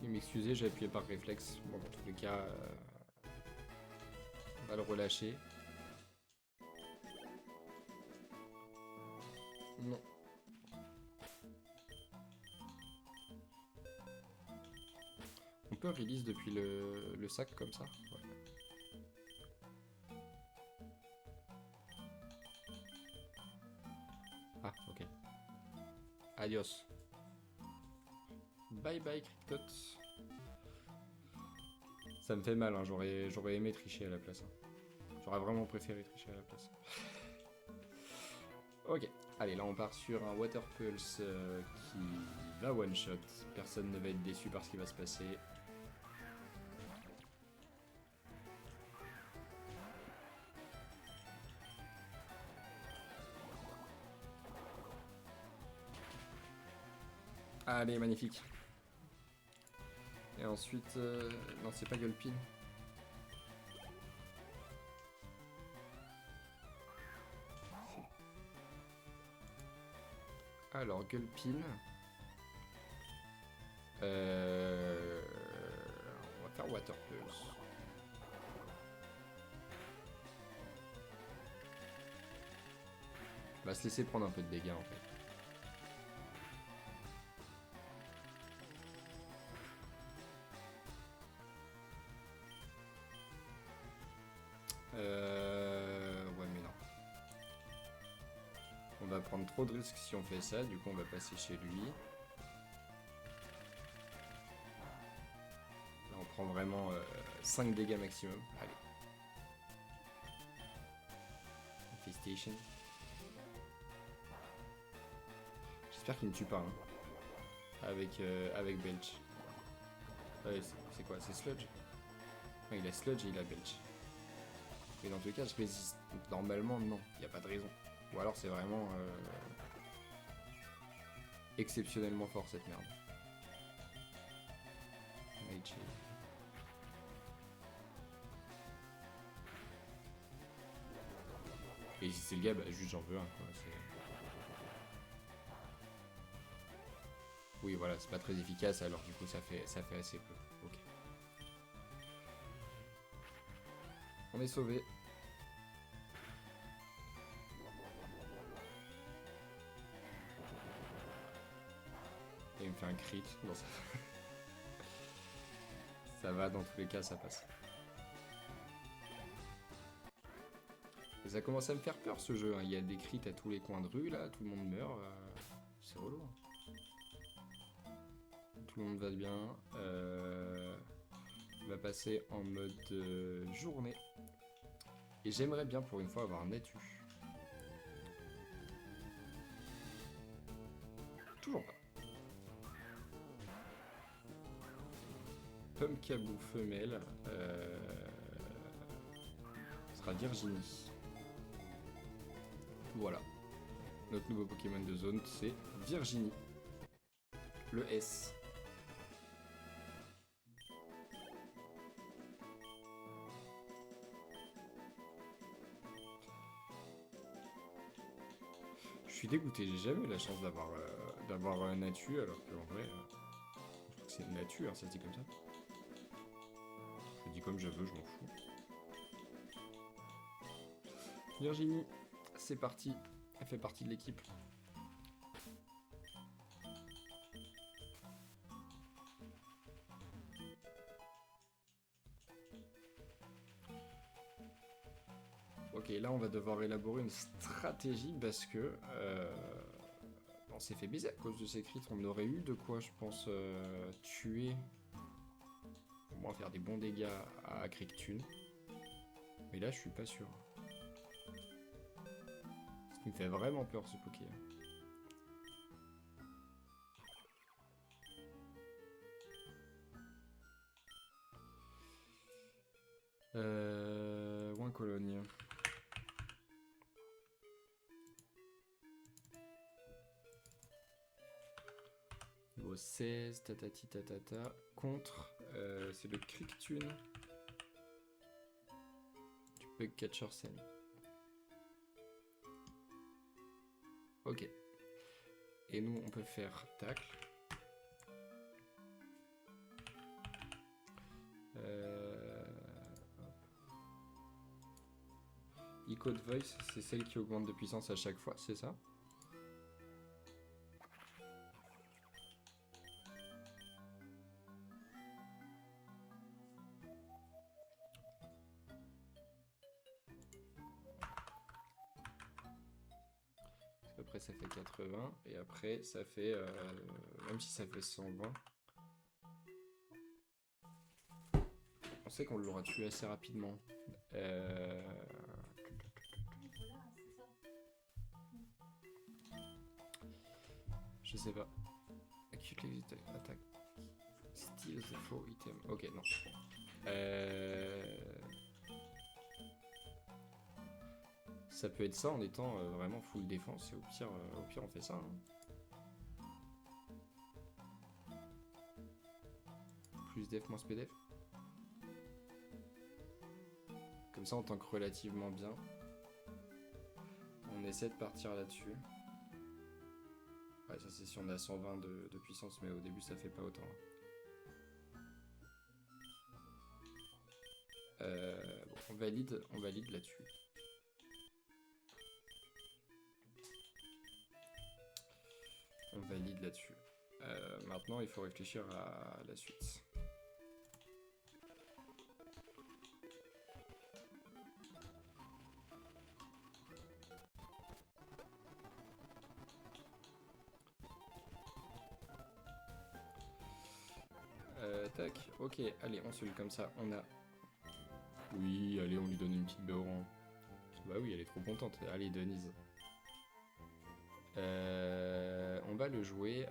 Speaker 1: Il m'excusait, j'ai appuyé par réflexe. Bon, dans tous les cas, on va le relâcher. Non. On peut release depuis le sac comme ça. Ouais. Ah, ok. Adios. Bye bye, Cryptot. Ça me fait mal, hein. J'aurais aimé tricher à la place. Hein. J'aurais vraiment préféré tricher à la place. Ok. Allez, là on part sur un Water Pulse qui va one shot. Personne ne va être déçu par ce qui va se passer. Allez, magnifique. Et ensuite... non, c'est pas Gulpin. Alors, Gulpin... on va faire Water Pulse. On va se laisser prendre un peu de dégâts en fait. Ouais mais non. On va prendre trop de risques si on fait ça, du coup on va passer chez lui. Là on prend vraiment 5 dégâts maximum. Allez. Infestation. J'espère qu'il ne tue pas. Hein. Avec Belch. C'est quoi? C'est Sludge? Non, il a Sludge et il a Belch. Mais dans tous les cas, je résiste. Normalement, non. Il n'y a pas de raison. Ou alors c'est vraiment exceptionnellement fort cette merde. Nightshade. Et si c'est le gars, bah juste j'en veux un quoi. Oui voilà, c'est pas très efficace alors du coup ça fait assez peu. Ok. On est sauvé. Et il me fait un crit. Bon, ça... ça va, dans tous les cas, ça passe. Et ça commence à me faire peur ce jeu, hein. Il y a des crits à tous les coins de rue là, tout le monde meurt. C'est relou. Tout le monde va bien. On va passer en mode journée. Et j'aimerais bien pour une fois avoir Natu. Toujours pas. Pumpkaboo femelle. Sera Virginie. Voilà. Notre nouveau Pokémon de zone, c'est Virginie. Le S. Je suis dégoûté, j'ai jamais eu la chance d'avoir un Natu, alors qu'en vrai, je crois que c'est une Natu, hein, ça se dit comme ça. Je le dis comme je veux, je m'en fous. Virginie, c'est parti. Elle fait partie de l'équipe. Ok, là on va devoir élaborer une stratégie parce que on s'est fait baiser à cause de ces crits. On aurait eu de quoi, je pense, tuer, au moins faire des bons dégâts à Kricktune. Mais là, je suis pas sûr. Ce qui me fait vraiment peur, ce Poké. Ouin Cologne. Niveau 16, tatati tatata. Contre, c'est le Kricktune. Du Bug Catcher Semi. Ok. Et nous, on peut faire tacle. Echo Voice, c'est celle qui augmente de puissance à chaque fois, c'est ça? Après ça fait 80 et après ça fait même si ça fait 120, on sait qu'on l'aura tué assez rapidement. Je sais pas. Acute attaque. Steal the faux item. Ok, non. Ça peut être ça en étant vraiment full défense et au pire on fait ça. Hein. Plus def moins spdef. Comme ça on tank relativement bien. On essaie de partir là-dessus. Ouais, ça c'est si on a 120 de puissance, mais au début ça fait pas autant. Bon, on valide là-dessus. On valide là-dessus. Maintenant, il faut réfléchir à la suite. Tac, ok, allez, on se lit comme ça, on a... Oui, allez, on lui donne une petite Béoran. Bah oui, elle est trop contente. Allez, Denise. On va le jouer...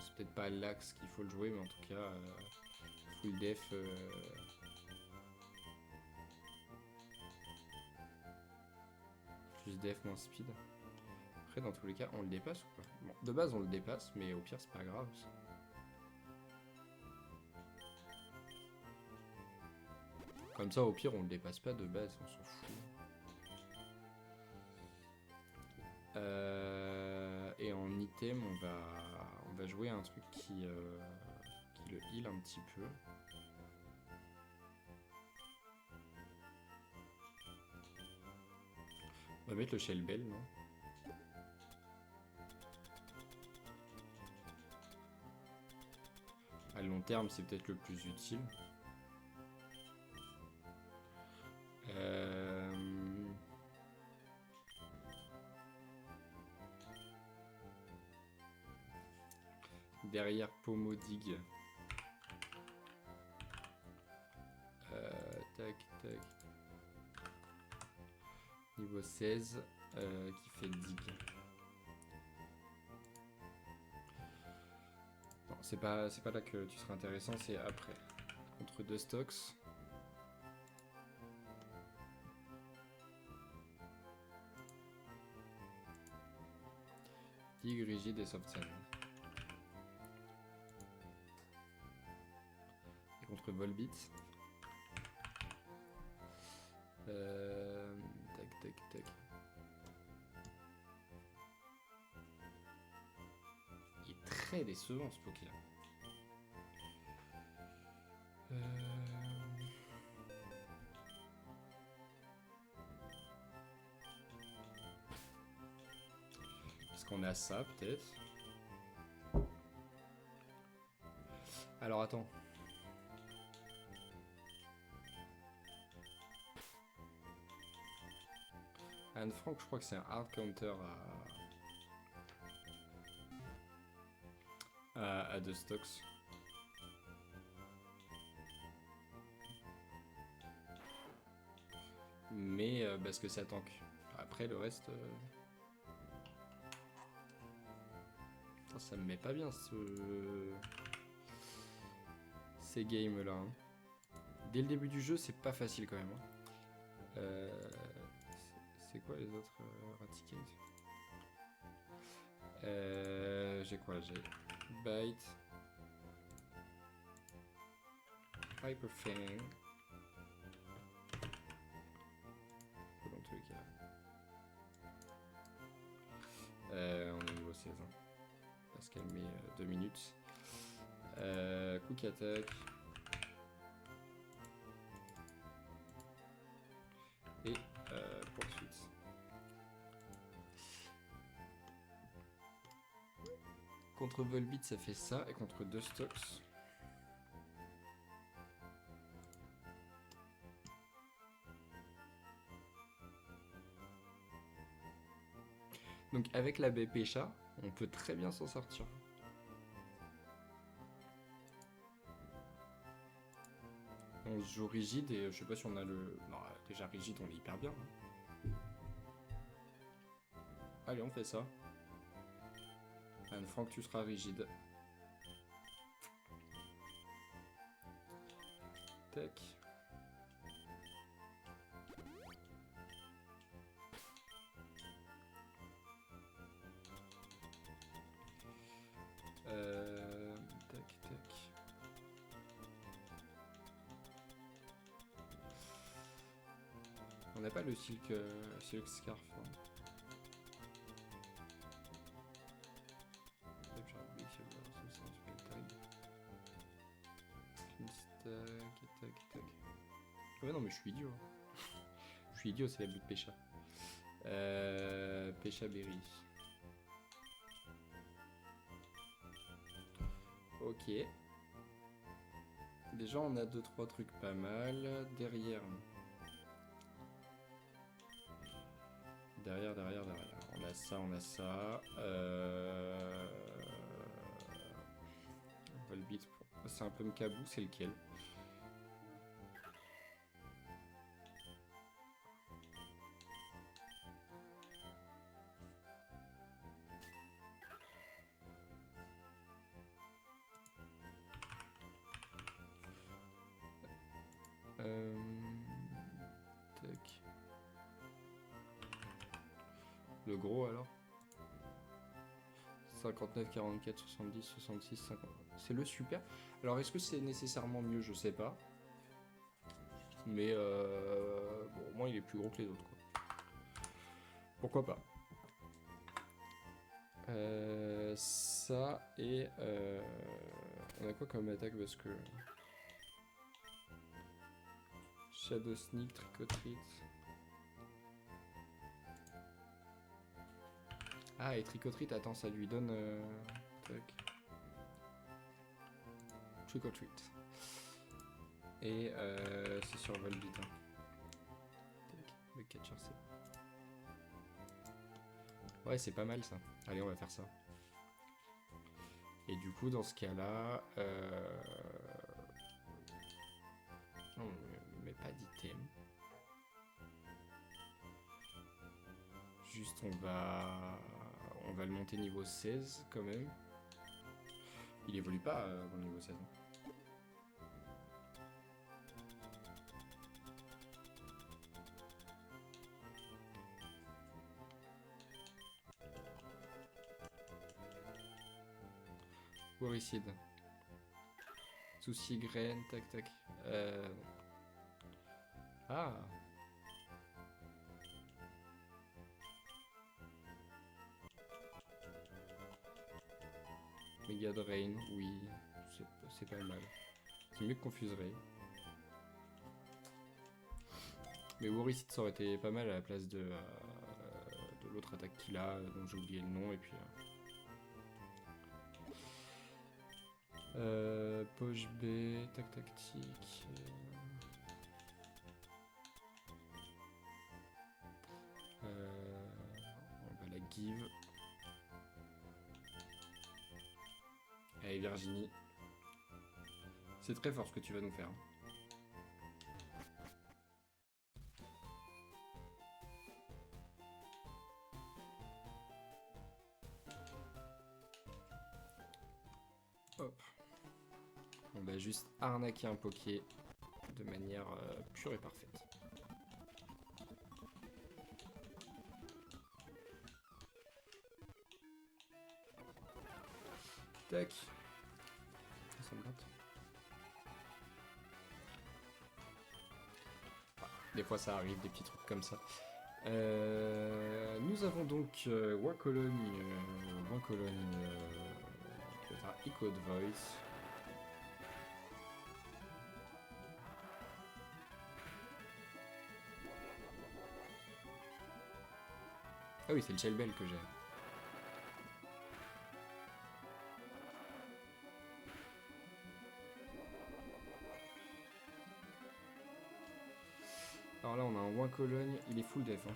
Speaker 1: C'est peut-être pas l'axe qu'il faut le jouer, mais en tout cas, full def... Plus def, moins speed. Après, dans tous les cas, on le dépasse ou pas? Bon, de base, on le dépasse, mais au pire, c'est pas grave. Comme ça, au pire, on le dépasse pas de base, on s'en fout. Et en item, on va jouer un truc qui le heal un petit peu. On va mettre le Shell Bell, non? À long terme, c'est peut-être le plus utile. Derrière Pomodig. Tac, tac. Niveau 16, qui fait dig. Non, c'est pas là que tu seras intéressant, c'est après. Contre deux stocks. Dig, rigide et soft sand. Et contre Volbeat. Tac, tac, tac. Il est très décevant ce Poké là. Est-ce qu'on a ça peut-être? Alors attends. Anne Frank, je crois que c'est un hard counter à deux stocks. Mais parce que ça tank. Après le reste... Ça me met pas bien ces games là. Hein. Dès le début du jeu, c'est pas facile quand même. Hein. C'est quoi les autres Raticate? J'ai quoi? J'ai Bite, Hyper Fang. Dans tous les cas. On est niveau 16. Hein. Parce qu'elle met 2 minutes. Quick attack. Et poursuite. Contre Volbeat, ça fait ça. Et contre deux stocks. Donc avec la baie Pécha, on peut très bien s'en sortir. On se joue rigide et je sais pas si on a le... Non, déjà rigide, on est hyper bien. Allez, on fait ça. Anne Frank, tu seras rigide. Tac. Tac, tac. On n'a pas le silk scarf. Hein. Tac, tac. Ouais, non, mais je suis idiot. Je suis idiot, c'est la bulle Pécha. Pécha Berry. Ok. Déjà, on a 2-3 trucs pas mal. Derrière. Derrière. On a ça, on a ça. Volbeat. C'est un peu Mkabou, c'est lequel? Tac. Le gros alors 59, 44, 70, 66, 50. C'est le super. Alors est-ce que c'est nécessairement mieux? Je sais pas. Mais bon, au moins il est plus gros que les autres. Quoi. Pourquoi pas. Ça et... on a quoi comme attaque? Parce que... Shadow Sneak, Trick-or-Treat. Ah, et Trick-or-Treat, attends, ça lui donne... Tac. Trick or treat. Et c'est sur Volbeat. Hein. Le catcher, c'est... Ouais, c'est pas mal ça. Allez, on va faire ça. Et du coup, dans ce cas-là... On ne met pas d'item. Juste, on va le monter niveau 16 quand même. Il évolue pas au niveau 16. Woricide. Souci graine, tac tac. Ah. Mega Drain, oui, c'est pas mal. C'est mieux que Confuse Ray. Mais Woricide ça aurait été pas mal à la place de l'autre attaque qu'il a, dont j'ai oublié le nom, et puis... Poche B, tac tactique... on va la give. Allez Virginie. C'est très fort ce que tu vas nous faire. Hop. On va juste arnaquer un Poké de manière pure et parfaite. Tac. Ça me gratte. Des fois ça arrive, des petits trucs comme ça. Nous avons donc Wakologne, qui est un Echo de Voice. Ah oui, c'est le Shellbell que j'ai. Alors là, on a un Wakologne, il est full def. Hein.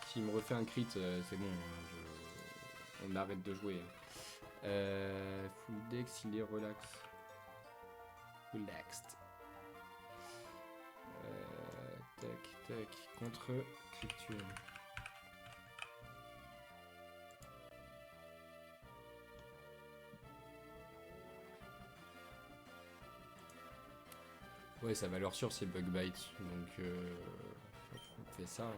Speaker 1: S'il me refait un crit, c'est bon, on arrête de jouer. Full dex, il est relax. Relaxed. Tac, tac, contre Cryptune. Ouais, sa valeur sûre c'est Bug Bite, donc on fait ça. Hein.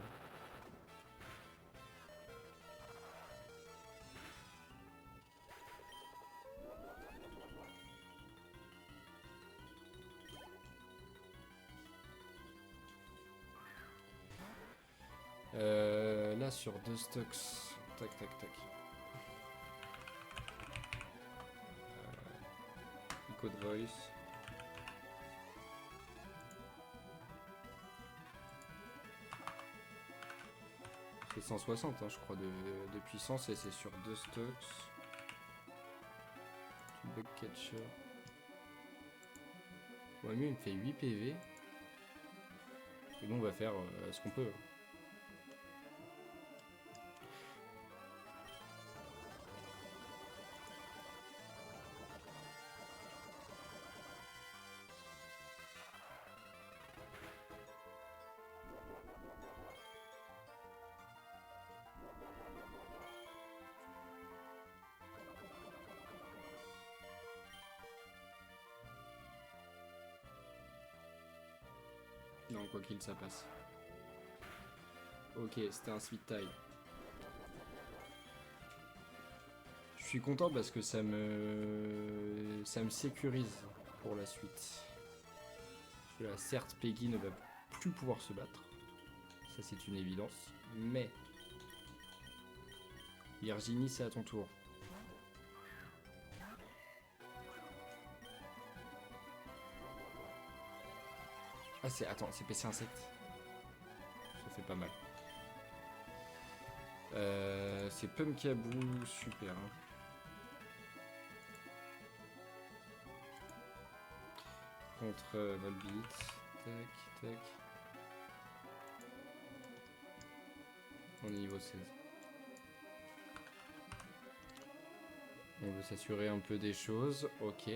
Speaker 1: Là sur 2 stocks, tac tac tac. Echo de Voice. C'est 160 hein, je crois de puissance et c'est sur 2 stocks. Bug Catcher. Ouais, lui il me fait 8 PV. Et nous on va faire ce qu'on peut. Non, quoi qu'il, ça passe. Ok, c'était un sweet tie. Je suis content parce que ça me sécurise pour la suite. Là, certes, Peggy ne va plus pouvoir se battre. Ça, c'est une évidence. Mais... Virginie, c'est à ton tour. Ah, c'est... Attends, c'est PC insecte. Ça fait pas mal. C'est Pumpkaboo, super. Hein. Contre Volbeat. Tac, tac. On est niveau 16. On veut s'assurer un peu des choses. Ok.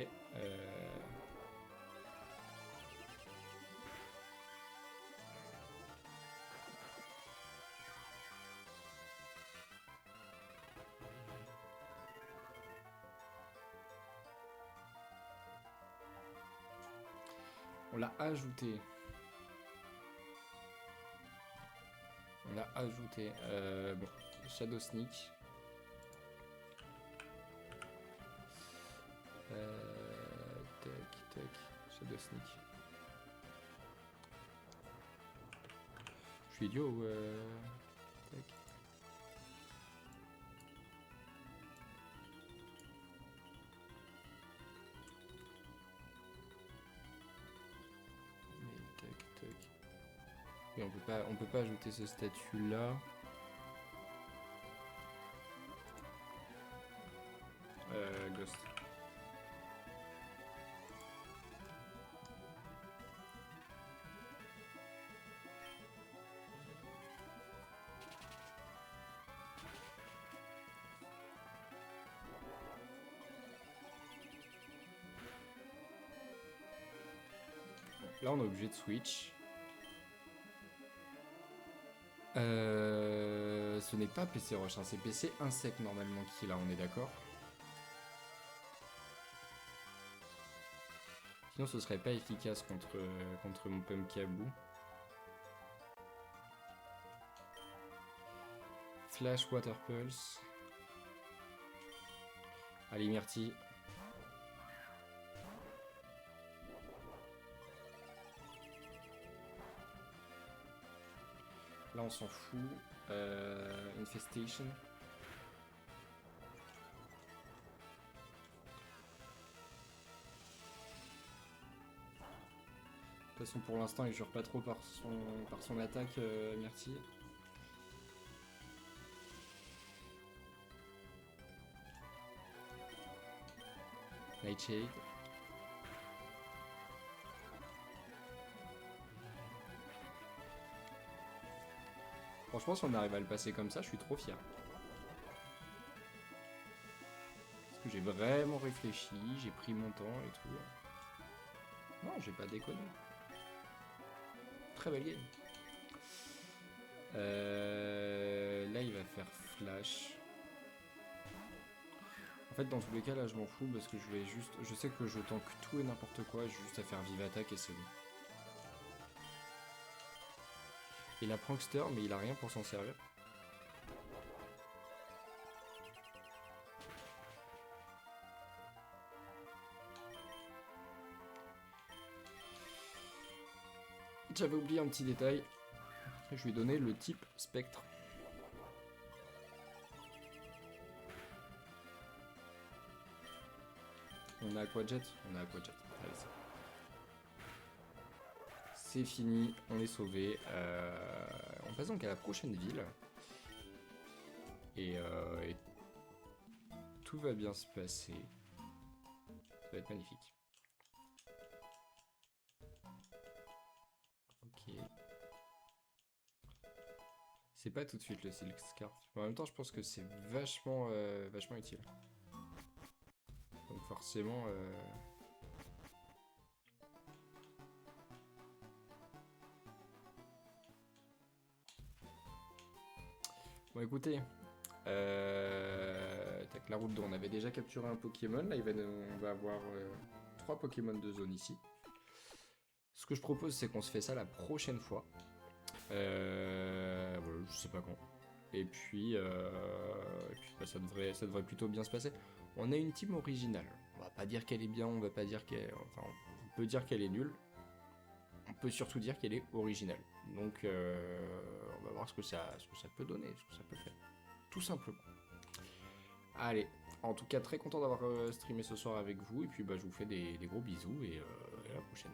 Speaker 1: On l'a ajouté. On l'a ajouté. Bon, Shadow Sneak. Tac, tac. Shadow Sneak. Je suis idiot ou tac. Et on peut pas ajouter ce statut là. Ghost. Là on est obligé de switch. Ce n'est pas PC Rush, hein, c'est PC Insect normalement qui est là, on est d'accord. Sinon ce serait pas efficace contre mon Pumpkaboo. Flash Water Pulse. Allez Myrtille. Là on s'en fout. Infestation. De toute façon pour l'instant il jure pas trop par son attaque Myrtille. Nightshade. Franchement, si on arrive à le passer comme ça, je suis trop fier. Parce que j'ai vraiment réfléchi, j'ai pris mon temps et tout. Non, j'ai pas déconné. Très belle game. Là, il va faire flash. En fait, dans tous les cas, là, je m'en fous parce que je vais juste... Je sais que je tank tout et n'importe quoi, j'ai juste à faire vive attaque et c'est bon. Il a Prankster, mais il a rien pour s'en servir. J'avais oublié un petit détail. Je lui ai donné le type spectre. On a Aquajet? On a Aquajet. Allez, c'est fini, on est sauvé. On passe donc à la prochaine ville. Et tout va bien se passer. Ça va être magnifique. Ok. C'est pas tout de suite le Silk Scar. En même temps, je pense que c'est vachement utile. Donc forcément... Bon écoutez, tac, la route dont on avait déjà capturé un Pokémon, là on va avoir 3 Pokémon de zone ici. Ce que je propose c'est qu'on se fait ça la prochaine fois. Voilà, je sais pas quand. Et puis bah, ça devrait plutôt bien se passer. On a une team originale. On va pas dire qu'elle est bien, on va pas dire qu'elle... Enfin, on peut dire qu'elle est nulle. On peut surtout dire qu'elle est originale. Donc on va voir ce que ça peut donner, ce que ça peut faire. Tout simplement. Allez, en tout cas très content d'avoir streamé ce soir avec vous. Et puis bah, je vous fais des gros bisous et à la prochaine.